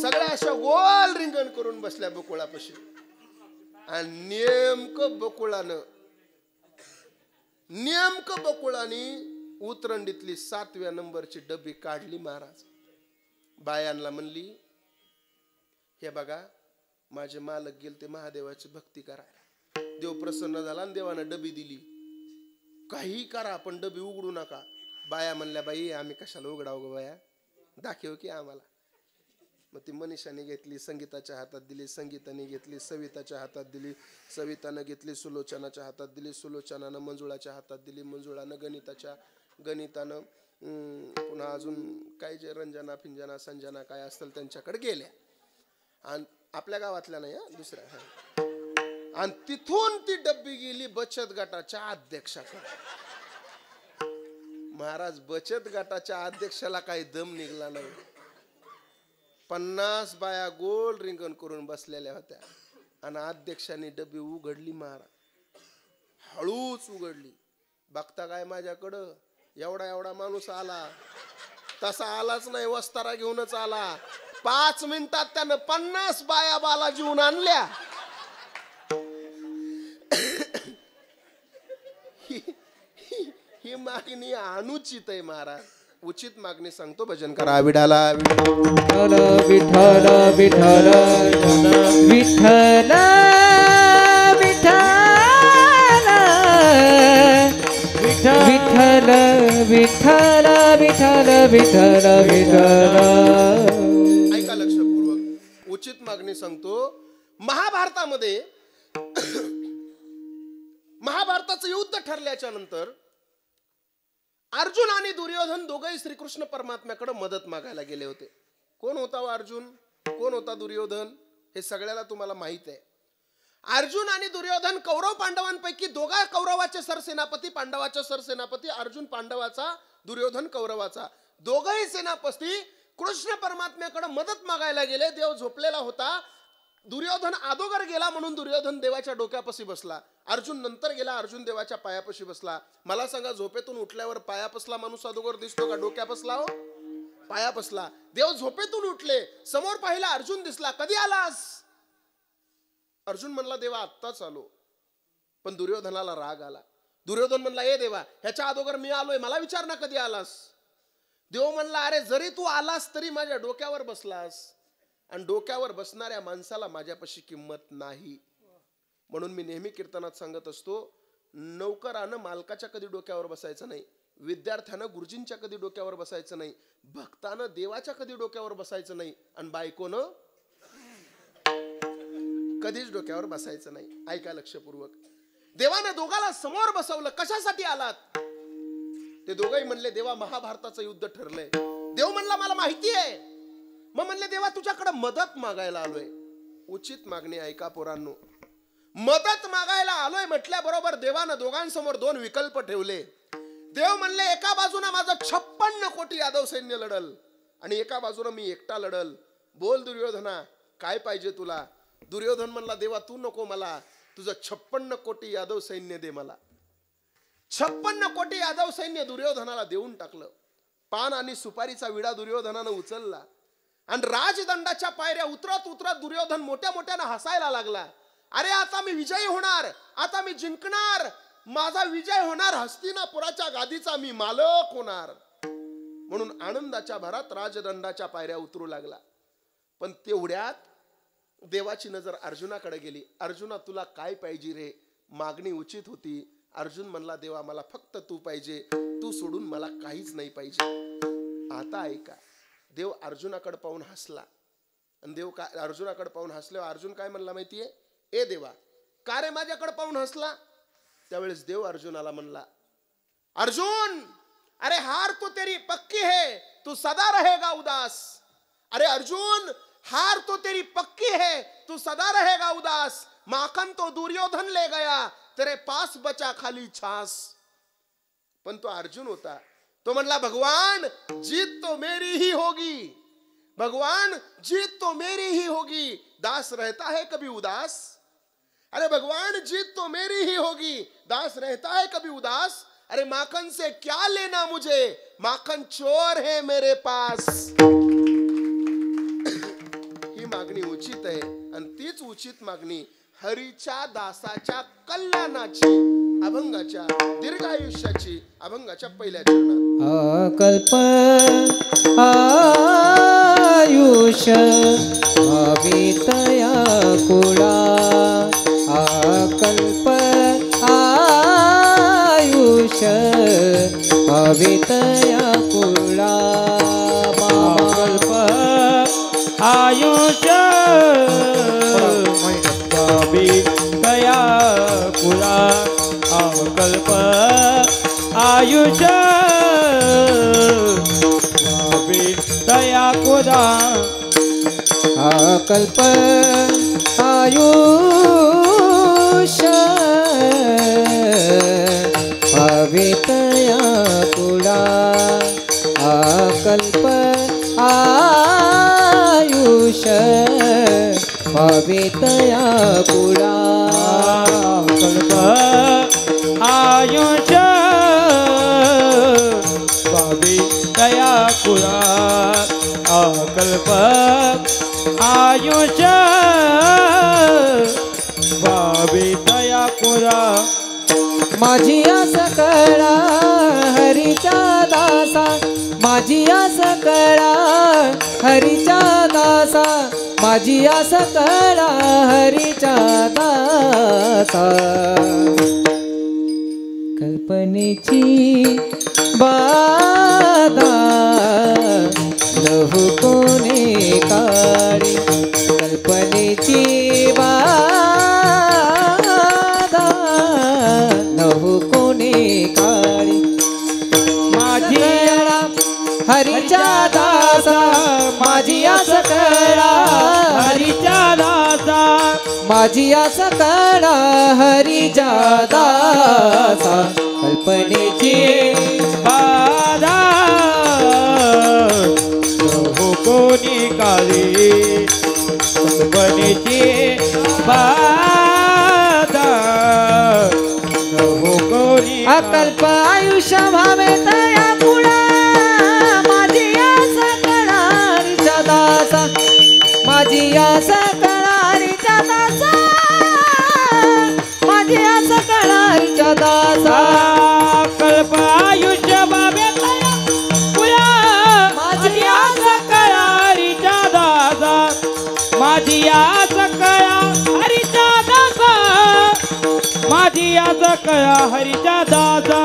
सगळ्या अशा गोल रिंगण करून बसल्या बकुळापाशी. आणि नेमकं बकुळाने उतरंडीतली 7व्या नंबरची डबी काढली महाराज. बायांना म्हणली, हे बघा माझे मालक गेल ते महादेवाची भक्ती करायला, देव प्रसन्न झाला आणि देवानं डबी दिली, काही करा पण डबी उघडू नका. बाया म्हणल्या, बाई आम्ही कशाला उघडाव ग बाया, दाखव की आम्हाला. मग ती मनीषाने घेतली, संगीताच्या हातात दिली, संगीताने घेतली, सविताच्या हातात दिली, सवितानं घेतली, सुलोचनाच्या हातात दिली, सुलोचनानं मंजुळाच्या हातात दिली, मंजुळानं गणितानं पुन्हा अजून काय जे रंजना फिंजना संजना काय असतील त्यांच्याकडे गेल्या. आणि आपल्या गावातल्या नाही, दुसऱ्या. आणि तिथून ती डब्बी गेली बचत गटाच्या अध्यक्षाकडे. महाराज बचत गटाच्या अध्यक्षाला काही दम निघला नाही. 50 बाया गोल रिंगण करून बसलेल्या होत्या आणि अध्यक्षाने डबी उघडली महाराज. हळूच उघडली. बघता काय माझ्याकडं एवढा माणूस आला, तसा आलाच नाही, वस्तारा घेऊनच आला. 5 मिनिटात त्यानं 50 बाया बाला जीवन आणल्या. ही मागणी अनुचित आहे महाराज, उचित मागणी सांगतो. भजन करा विठाला विठ्ठल विठ्ठल विठ्ठल विठ्ठल विठ्ठल विठ्ठल विठ्ठल विठ्ठल विठ्ठल. ऐका लक्षपूर्वक, उचित मागणी सांगतो. महाभारताचं युद्ध ठरल्याच्या नंतर अर्जुन आणि दुर्योधन दोघंही श्रीकृष्ण परमात्म्याकडे मदत मागायला गेले होते. कोण होता अर्जुन, कोण होता दुर्योधन, हे सगळ्याला तुम्हाला माहित आहे. अर्जुन आणि दुर्योधन कौरव पांडवांपैकी दोघा कौरवाचे सरसेनापती, पांडवाचे सरसेनापती. अर्जुन पांडवाचा, दुर्योधन कौरवाचा. दोघही सेनापती कृष्ण परमात्म्याकडे मदत मागायला गेले. देव झोपलेला होता. दुर्योधन अगोदर गेला म्हणून दुर्योधन देवाच्या डोक्यापाशी बसला. अर्जुन नंतर गेला, अर्जुन देवाच्या पायापाशी बसला. मला सांगा, झोपेतून उठल्यावर पायापसला माणूस अगोदर दिसतो का डोक्यापसला? हो, पायापसला. देव झोपेतून उठले, समोर पाहिला अर्जुन दिसला. कधी आलास? अर्जुन म्हणला, देवा आत्ताच आलो. पण दुर्योधनाला राग आला. दुर्योधन म्हणला, ए देवा, ह्याच्या अगोदर मी आलोय, मला विचार ना कधी आलास. देव म्हणला, अरे जरी तू आलास तरी माझ्या डोक्यावर बसलास, आणि डोक्यावर बसणाऱ्या माणसाला माझ्यापाशी किंमत नाही. म्हणून मी नेहमी कीर्तनात सांगत असतो, नौकरानं मालकाच्या कधी डोक्यावर बसायचं नाही, विद्यार्थ्यानं गुरुजींच्या कधी डोक्यावर बसायचं नाही, भक्तानं देवाच्या कधी डोक्यावर बसायचं नाही, आणि बायकोनं कधीच डोक्यावर बसायचं नाही. ऐका लक्षपूर्वक. देवानं दोघाला समोर बसवलं. कशासाठी आलात? ते दोघंही म्हणले, देवा महाभारताचं युद्ध ठरलंय. देव म्हणला, मला माहिती आहे. मग म्हणले, देवा तुझ्याकडे मदत मागायला आलोय. उचित मागणी ऐका पोरांनो. मदत मागायला आलोय म्हटल्याबरोबर देवानं दोघांसमोर 2 विकल्प ठेवले. देव म्हणले, एका बाजूला माझं 56 कोटी यादव सैन्य लढल आणि एका बाजूला मी एकटा लढल. बोल दुर्योधना, काय पाहिजे तुला? दुर्योधन म्हणला, देवा तू नको मला, तुझं 56 कोटी यादव सैन्य दे मला. 56 कोटी यादव सैन्य दुर्योधनाला देऊन टाकलं. पान आणि सुपारीचा विडा दुर्योधनानं उचलला आणि राजदंडाच्या पायऱ्या उतरत उतरत दुर्योधन मोठ्या मोठ्यानं हसायला लागला. अरे आता मी विजयी होणार, आता मी जिंकणार, माझा विजय होणार, हस्तिनापुराच्या गादीचा मी मालक होणार. म्हणून आनंदाच्या भरात राजदंडाच्या पायऱ्या उतरू लागला. पण तेवढ्यात देवाची नजर अर्जुनाकडे गेली. अर्जुना तुला काय पाहिजे रे? मागणी उचित होती. अर्जुन म्हणला देवा मला फक्त तू पाहिजे, तू सोडून मला काहीच नाही पाहिजे. आता ऐका, देव अर्जुनाकडे पाहून हसला. आणि देव काय अर्जुनाकडे पाहून हसल्यावर अर्जुन काय म्हणला माहितीये? ए देवा का रे माझ्याकडे पाहून हसला? त्यावेळेस देव अर्जुनाला म्हणला, अर्जुन अरे हार तो तेरी पक्की है, तू सदा रहेगा उदास. अरे अर्जुन हार तो तेरी पक्की है, तू सदा रहेगा उदास. माखन तो दुर्योधन ले गया, तेरे पास बचा खाली छास. पण तो अर्जुन होता, तो म्हणला भगवान जीत तो मेरी ही होगी, भगवान जीत तो मेरी ही होगी. दास रहता है कभी उदास. अरे भगवान जीत तो मेरी ही होगी, दास रहता है कभी उदास. अरे माखन से क्या लेना मुझे, माखन चोर है मेरे पास. ही मागणी उचित आहे आणि तीच उचित मागणी हरीच्या दासाच्या कल्याणाची, अभंगाच्या दीर्घायुष्याची, अभंगाच्या पहिल्या चरणात. कल्प आयुष्य अवितया कुळा, कल्प आयुष्य अवितया कुळा. कल्प आयुष्य अवितया कुळा, कल्प आयुष्य अवितया कुळा. कल्प आयुष्य अवितया कुळा, कल्प आयुष्य अवितया कुळा. कल्प आयुष्य अवितया कुळा, कल्प आयुष्य अवितया कुळा. माझी आस कळा हरीच्या दासा, माझी आस कळा हरीच्या दासा, माझी आस कळा हरीच्या दासा. कल्पनेची बाधा लहू कोणे काळी, कल्पनेची बाधा लहू कोणे काळी. माझी हरीच्या दासा, माझी आस कळा हरीच्या दासा, माझी आस कळा हरीच्या दासा. कल्पनेची बाधा हो कोणी काळी, कल्पनेची बाधा हो कोणी. अकल्प आयुष्य भावे तया कुळा, माझी आस कळा हरीच्या दासा, माझी आस कळा हरीच्या दासा, माझी आस कळा हरीच्या दासा. कल्प आयुष्य बाबे तया कुळा, माझी आस कळा हरीच्या दासा, माझी आस कळा हरीच्या दासा, माझी आस कळा हरीच्या दासा.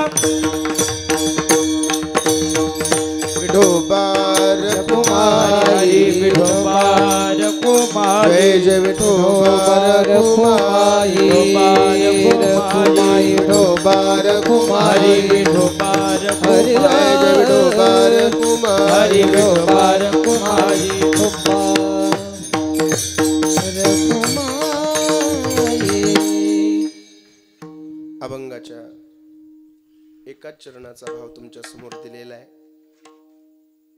विठोबार कुमारी, विठोबार कुमारी, जय जय विठोबार कुमारी, विठोबार कुमारी, विठोबार जय जय विठोबार कुमारी, विठोबार कुमारी. अभंगाच्या एकाच चरणाचा भाव तुमच्या समोर दिलेला आहे.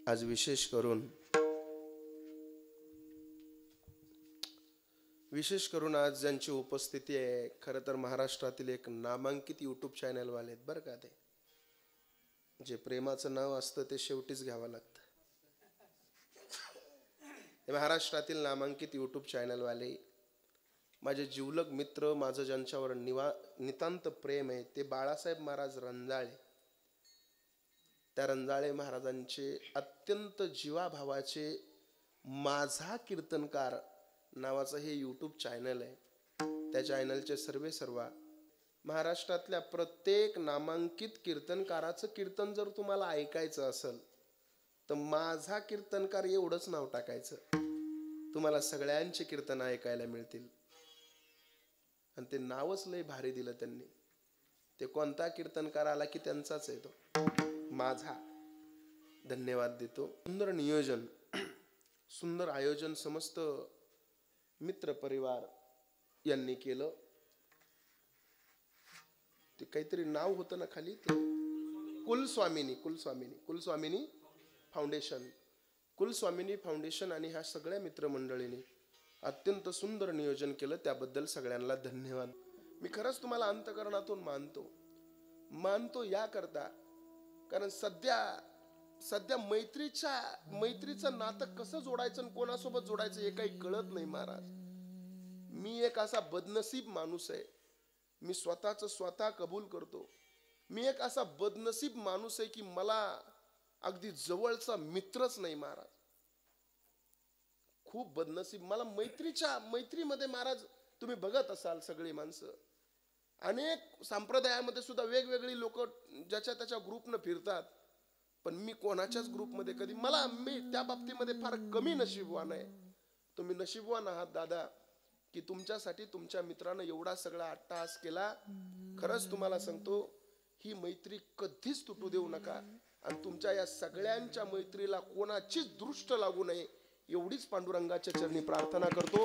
आज विशेष करून आज ज्यांची उपस्थिती आहे, खरं तर महाराष्ट्रातील एक नामांकित यूट्यूब चॅनल वाले आहेत बरं का. ते जे प्रेमाचं नाव असतं ते शेवटीच घ्यावं लागतं. हे महाराष्ट्रातील नामांकित यूट्यूब चॅनल वाले माझे जिवलग मित्र, माझं ज्यांच्यावर नितांत प्रेम आहे ते बाळासाहेब महाराज रंजाळे. त्या रंजाळे महाराजांचे अत्यंत जीवाभावाचे माझा कीर्तनकार नावाचं हे यूट्यूब चॅनल आहे. त्या चॅनलचे सर्व महाराष्ट्रातल्या प्रत्येक नामांकित कीर्तनकाराचं कीर्तन जर तुम्हाला ऐकायचं असेल तर माझा कीर्तनकार एवढंच नाव टाकायचं, तुम्हाला सगळ्यांचे कीर्तन ऐकायला मिळतील. आणि ते नावच लय भारी दिलं त्यांनी. ते कोणता कीर्तनकार आला की त्यांचाच आहे तो माझा. धन्यवाद देतो. सुंदर नियोजन, सुंदर आयोजन समस्त मित्र परिवार यांनी केलं. ते काहीतरी नाव होतं ना खाली, ते कुलस्वामिनी फाउंडेशन आणि ह्या सगळ्या मित्रमंडळींनी अत्यंत सुंदर नियोजन केलं. त्याबद्दल सगळ्यांना धन्यवाद. मी खरंच तुम्हाला अंतःकरणातून मानतो याकरता, कारण सध्या मैत्रीचं नातं कसं जोडायचं आणि कोणासोबत जोडायचं हे काही कळत नाही महाराज. मी एक असा बदनसीब माणूस आहे, मी स्वतः कबूल करतो. मी एक असा बदनसीब माणूस आहे की मला अगदी जवळचा मित्रच नाही महाराज. खूप बदनसीब. मला मैत्रीमध्ये महाराज तुम्ही बघत असाल सगळी माणसं, अनेक संप्रदायामध्ये सुद्धा वेगवेगळी लोक ज्याच्या त्याच्या ग्रुपनं फिरतात, पण मी कोणाच्याच ग्रुपमध्ये कधी मी त्या बाबतीमध्ये फार कमी नशीबवान आहे. तुम्ही नशीबवान आहात दादा की तुमच्यासाठी तुमच्या मित्रानं एवढा सगळा अट्टहास केला. खरंच तुम्हाला सांगतो, ही मैत्री कधीच तुटू देऊ नका आणि तुमच्या या सगळ्यांच्या मैत्रीला कोणाचीच दृष्ट लागू नये एवढीच पांडुरंगाच्या चरणी प्रार्थना करतो.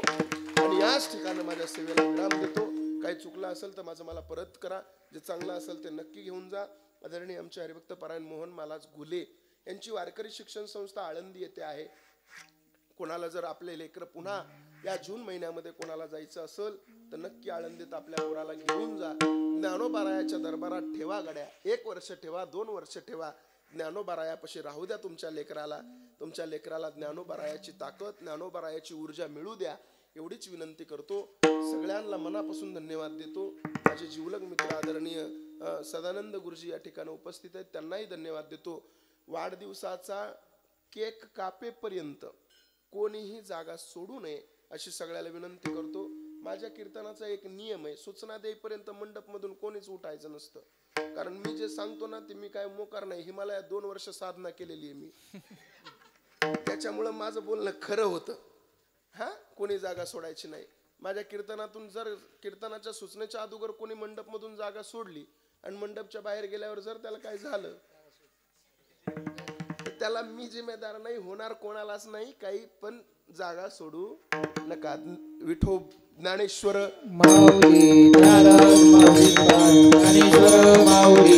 आणि याच ठिकाणी माझ्या सेवेला विराम देतो. काही चुकलं असेल तर मला परत करा, जे चांगलं असेल ते नक्की घेऊन जा. आदरणीय आमचे हरिभक्त पारायण मोहन महाराज घुले यांची वारकरी शिक्षण संस्था आळंदी येथे आहे. कोणाला जर आपले लेकर पुन्हा या जून महिन्यामध्ये कोणाला जायचं असेल तर नक्की आळंदीत आपल्या पोराला घेऊन जा. ज्ञानोबारायाच्या दरबारात ठेवा गड्या. 1 वर्ष ठेवा, 2 वर्ष ठेवा. ज्ञानोबारायापाशी राहू द्या तुमच्या लेकराला ज्ञानोबारायाची ताकद, ज्ञानोबारायाची ऊर्जा मिळू द्या, एवढीच विनंती करतो. सगळ्यांना मनापासून धन्यवाद देतो. माझे जीवलग मित्र आदरणीय सदानंद गुरुजी या ठिकाणी उपस्थित आहेत, त्यांनाही धन्यवाद देतो. वाढदिवसाचा केक कापेपर्यंत कोणीही जागा सोडू नये अशी सगळ्याला विनंती करतो. माझ्या कीर्तनाचा एक नियम आहे, सूचना देईपर्यंत मंडप मधून कोणीच उठायचं नसतं. कारण मी जे सांगतो ना ते मी काय मोकार नाही. हिमालयात 2 वर्ष साधना केलेली आहे मी, त्याच्यामुळं माझं बोलणं खरं होतं. कोणी जागा सोडायची नाही. माझ्या कीर्तनातून जर कीर्तनाच्या सूचनेच्या अगोदर कोणी मंडप मधून जागा सोडली आणि मंडपच्या बाहेर गेल्यावर जर त्याला काय झालं तर त्याला मी जिम्मेदार नाही होणार, कोणालाच नाही काही. पण जागा सोडू नका. विठो ज्ञानेश्वर माऊली ज्ञानेश्वर माऊली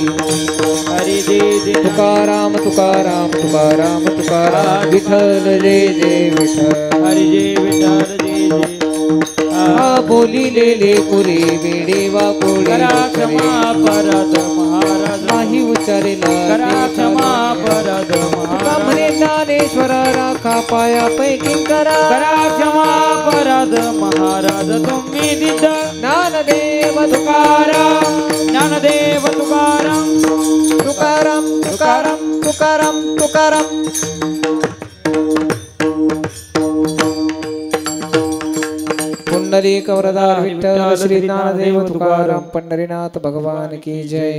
हरी जय तुकाराम तुकाराम तुकाराम तुकाराम विठ्ठल जय जय विठ्ठल हरी जय विठ्ठल जय जय. बोलिलेले पुरे वेडे वा बोले करा क्षमा अपराध महाराज नाही उच्चारेला करा क्षमा अपराध महाराज. म्हणे ज्ञानेश्वर राखा पाया पैकी करा क्षमा अपराध महाराज. तुम्ही दिद ज्ञानदेव तुकाराम ज्ञानदेव तुकाराम तुकाराम तुकाराम तुकाराम तुकाराम. पुंडलिक वरदार विठ्ठल श्री ज्ञानदेव तुकाराम पंढरीनाथ भगवान की जय.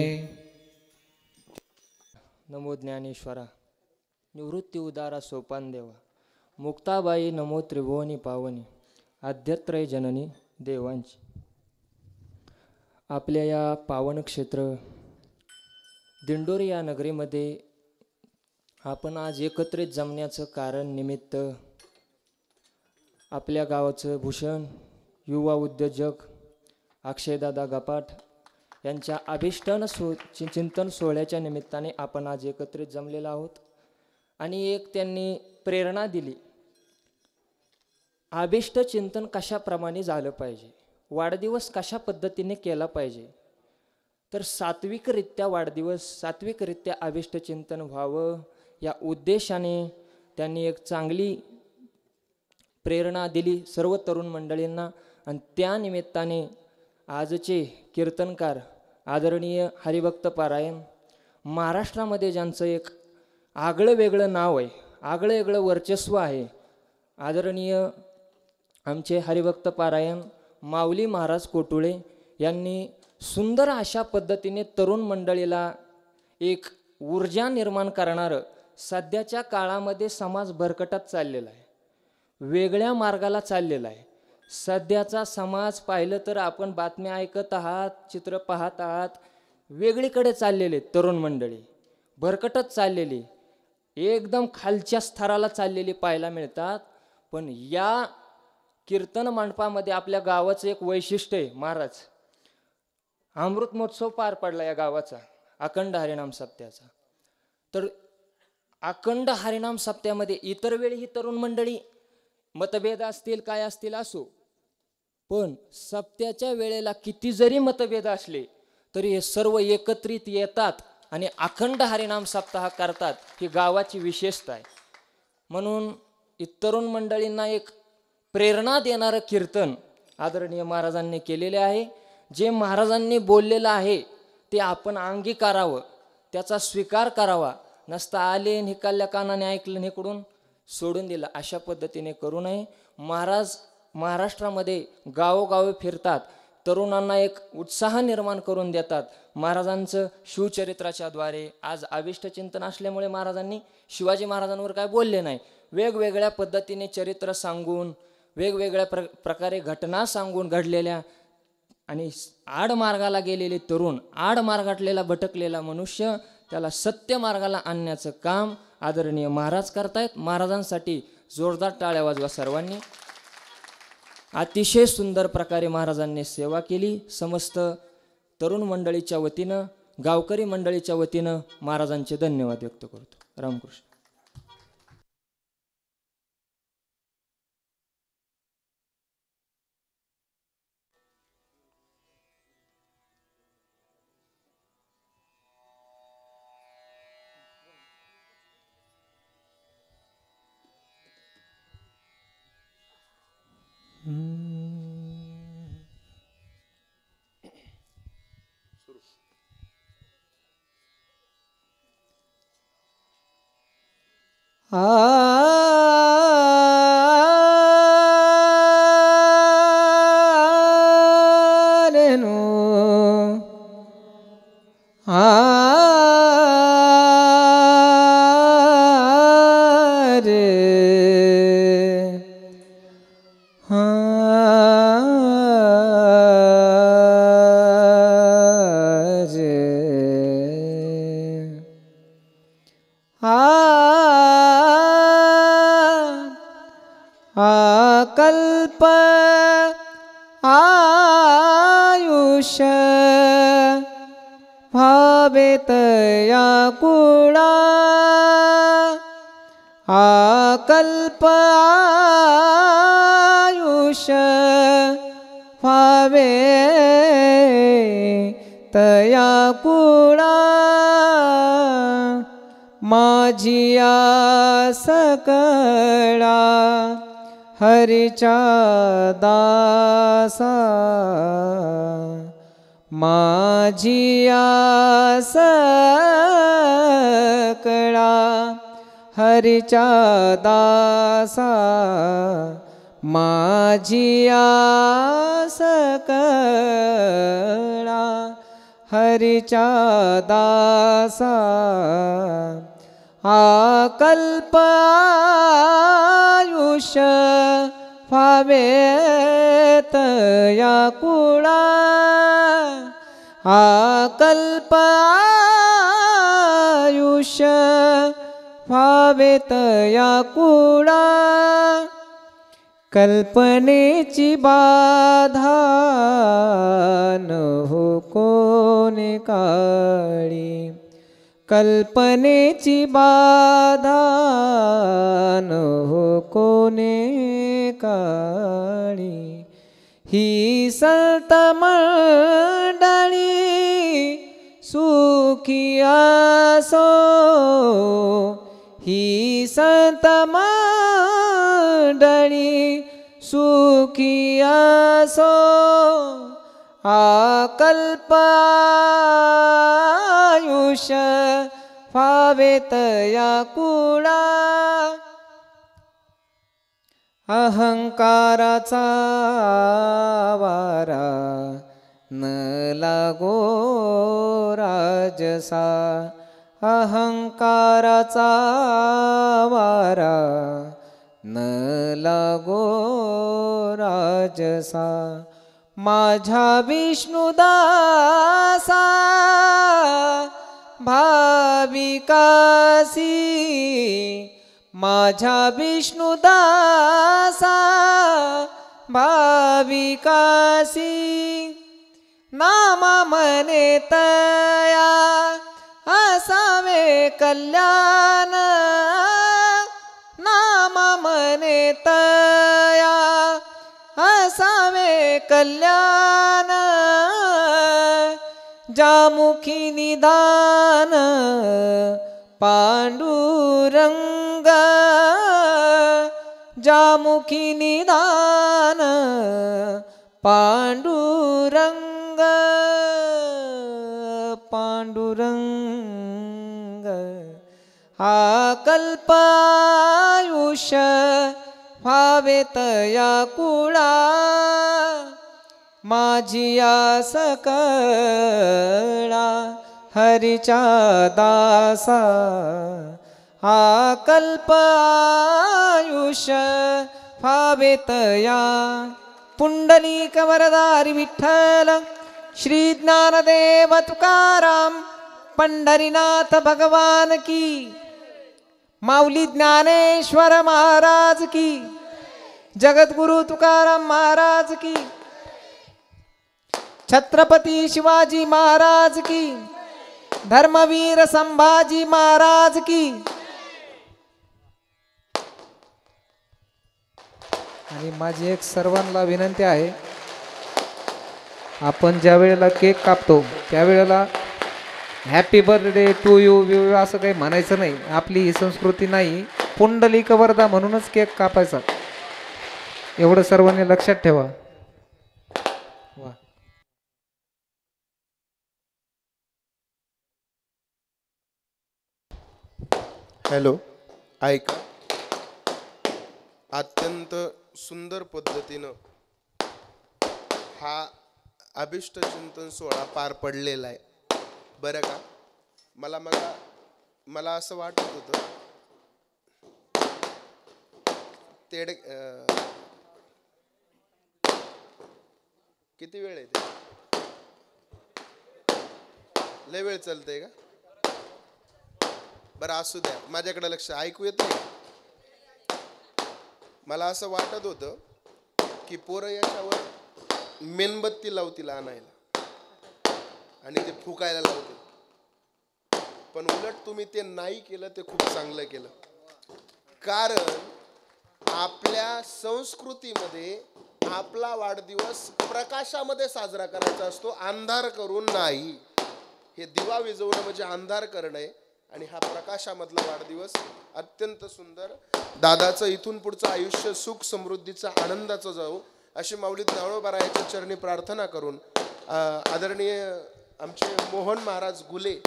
नमो ज्ञानेश्वरा निवृत्ती उदारा सोपान देवा मुक्ताबाई नमो त्रिभुवनी पावनी आद्यत्रय जननी देवांची. आपल्या या पावन क्षेत्र दिंडोरी या नगरीमध्ये आपण आज एकत्रित जमण्याचं कारण निमित्त आपल्या गावाचं भूषण युवा उद्योजक अक्षयदादा गपाट यांच्या अभिष्टान चिंतन सोहळ्याच्या निमित्ताने आपण आज एकत्रित जमलेलो आहोत. आणि एक त्यांनी प्रेरणा दिली, अभिष्ट चिंतन कशाप्रमाणे झालं पाहिजे, वाढदिवस कशा पद्धतीने केला पाहिजे. तर सात्विकरित्या वाढदिवस, सात्विकरित्या अभिष्ट चिंतन व्हावं या उद्देशाने त्यांनी एक चांगली प्रेरणा दिली सर्व तरुण मंडळींना. आणि त्या निमित्ताने आजचे कीर्तनकार आदरणीय हरिभक्त पारायण महाराष्ट्रामध्ये ज्यांचं एक आगळं वेगळं नाव आहे, आगळं वेगळं वर्चस्व आहे, आदरणीय आमचे हरिभक्त पारायण माऊली महाराज कोटुळे यांनी सुंदर अशा पद्धतीने तरुण मंडळीला एक ऊर्जा निर्माण करणारं, सध्याच्या काळामध्ये समाज भरकटत चाललेला आहे, वेगळ्या मार्गाला चाललेला आहे. सध्याचा समाज पाहिलं तर आपण बातम्या ऐकत आहात, चित्र पाहत आहात, वेगळीकडे चाललेले तरुण मंडळी भरकटत चाललेली, एकदम खालच्या स्तराला चाललेली पाहायला मिळतात. पण या कीर्तन मंडपामध्ये आपल्या गावाचं एक वैशिष्ट्य आहे. महाराज अमृत महोत्सव पार पडला या गावाचा, अखंड हरिनाम सप्त्याचा. तर अखंड हरिनाम सप्त्यामध्ये इतर वेळी ही तरुण मंडळी मतभेद असतील काय असतील असो, पण सप्त्याच्या वेळेला किती जरी मतभेद असले तरी हे सर्व एकत्रित येतात आणि अखंड हरिनाम सप्ताह करतात. ही गावाची विशेषता आहे. म्हणून तरुण मंडळींना एक प्रेरणा देणारं कीर्तन आदरणीय महाराजांनी केलेले आहे. जे महाराजांनी बोललेलं आहे ते आपण अंगीकारावं, त्याचा स्वीकार करावा. नसता आले निकालल्या कानाने ऐकलं इकडून सोडून दिलं अशा पद्धतीने करू नये. महाराज महाराष्ट्रामध्ये गावोगावी फिरतात, तरुणांना एक उत्साह निर्माण करून देतात. महाराजांचं शिवचरित्राच्या द्वारे आज अभिष्ट चिंतन असल्यामुळे महाराजांनी शिवाजी महाराजांवर काय बोलले नाही, वेगवेगळ्या पद्धतीने चरित्र सांगून, वेगवेगळ्या प्रकारे घटना सांगून घडलेल्या आणि आडमार्गाला गेलेले तरुण, आडमार्गातलेला भटकलेला मनुष्य, त्याला सत्य मार्गाला आणण्याचं काम आदरणीय महाराज करतायत. महाराजांसाठी जोरदार टाळ्या वाजवा सर्वांनी. अतिशय सुंदर प्रकारे महाराजांनी सेवा केली. समस्त तरुण मंडळीच्या वतीनं, गावकरी मंडळीच्या वतीनं महाराजांचे धन्यवाद व्यक्त करतो. रामकृष्ण. कल्प आयुष भावेत या कुळा आकल्प आयुष भावे तया कुळा माझिया सकळा हरीचा दासा माझिया सकळा हरीचा दासा माझिया सकळा हरीचा दासा आकल्प आयुष भावेत या कुळा आकल्प आयुष भावेत या कुळा कल्पनेची बाधा न हो कोणी काळी कल्पनेची बाधा न हो कोणे काळी ही संत मंडळी सुखी असो ही संत मंडळी सुखी असो आकल्प आयुष भावेत या कुळा अहंकाराचा वारा न लागो राजसा, अहंकाराचा वारा न लागो राजसा. माझ्या विष्णुदासा भाविकासी, माझ्या विष्णुदासा भाविकासी, नामा मने तया असावे कल्याण, नामा मने तया असावे कल्याण. जामुखी निदान पांडुरंग, जामुखी निदान पांडुरंग, पांडुरंग. हा कल्पायुष्य व्हावे तया कुळा, माझी आस कळा हरीच्या दासा. हा कल्पायुष्य व्हावे तया. पुंडलिक वरदारी विठ्ठल श्री ज्ञानदेव तुकाराम पंढरीनाथ भगवान की, माऊली ज्ञानेश्वर महाराज की, जगद्गुरु तुकाराम महाराज की, छत्रपती शिवाजी महाराज की, धर्मवीर संभाजी महाराज की. आणि माझी एक सर्वांना विनंती आहे, आपण ज्या वेळेला केक कापतो त्यावेळेला हॅपी बर्थडे टू यू असं काही म्हणायचं नाही. आपली ही संस्कृती नाही. पुंडलिक वरदा म्हणूनच केक कापायचा, एवढं सर्वांनी लक्षात ठेवा. वा. हॅलो, ऐका. अत्यंत सुंदर पद्धतीनं हा अभिष्ट चिंतन सोहळा पार पडलेला आहे बरं का. मला असं वाटत होतं किती वेळ आहे ते, लय वेळ चालतंय का. बरं असू द्या, माझ्याकडे लक्ष. ऐकू येत नाही. मला असं वाटत होतं की पोरं याच्यावर मेणबत्ती लावतील आणायला आणि ते फुकायला लावतील, पण उलट तुम्ही ते नाही केलं, ते खूप चांगलं केलं. कारण आपल्या संस्कृतीमध्ये आपला वाढदिवस प्रकाशामध्ये साजरा करायचा असतो, अंधार करून नाही. हे दिवा विझवणं म्हणजे अंधार करणं आहे, आणि हा प्रकाशामधला वाढदिवस अत्यंत सुंदर. दादाचं इथून पुढचं आयुष्य सुख समृद्धीचं आनंदाचं जाऊ अशी माऊली ज्ञानोबारायाच्या चरणी प्रार्थना करून आदरणीय आमचे मोहन महाराज गुले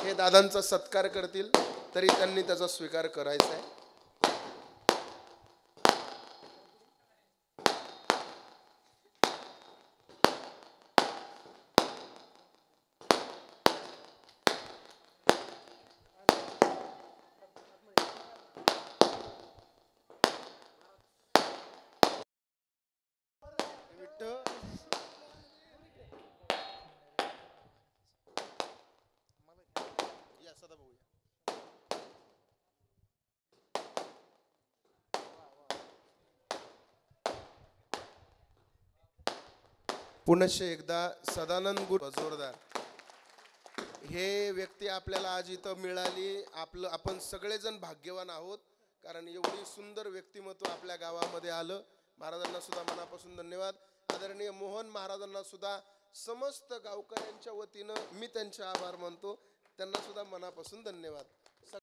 हे दादांचा सत्कार करतील, तरी त्यांनी त्याचा स्वीकार करायचा आहे. पुनश्च एकदा सदानंद गुरु जोरदार. हे व्यक्ती आपल्याला आज इथं मिळाली. आपण सगळेजण भाग्यवान आहोत, कारण एवढी सुंदर व्यक्तिमत्व आपल्या गावामध्ये आलं. महाराजांना सुद्धा मनापासून धन्यवाद. आदरणीय मोहन महाराजांना सुद्धा समस्त गावकऱ्यांच्या वतीनं मी त्यांचे आभार मानतो. त्यांना सुद्धा मनापासून धन्यवाद.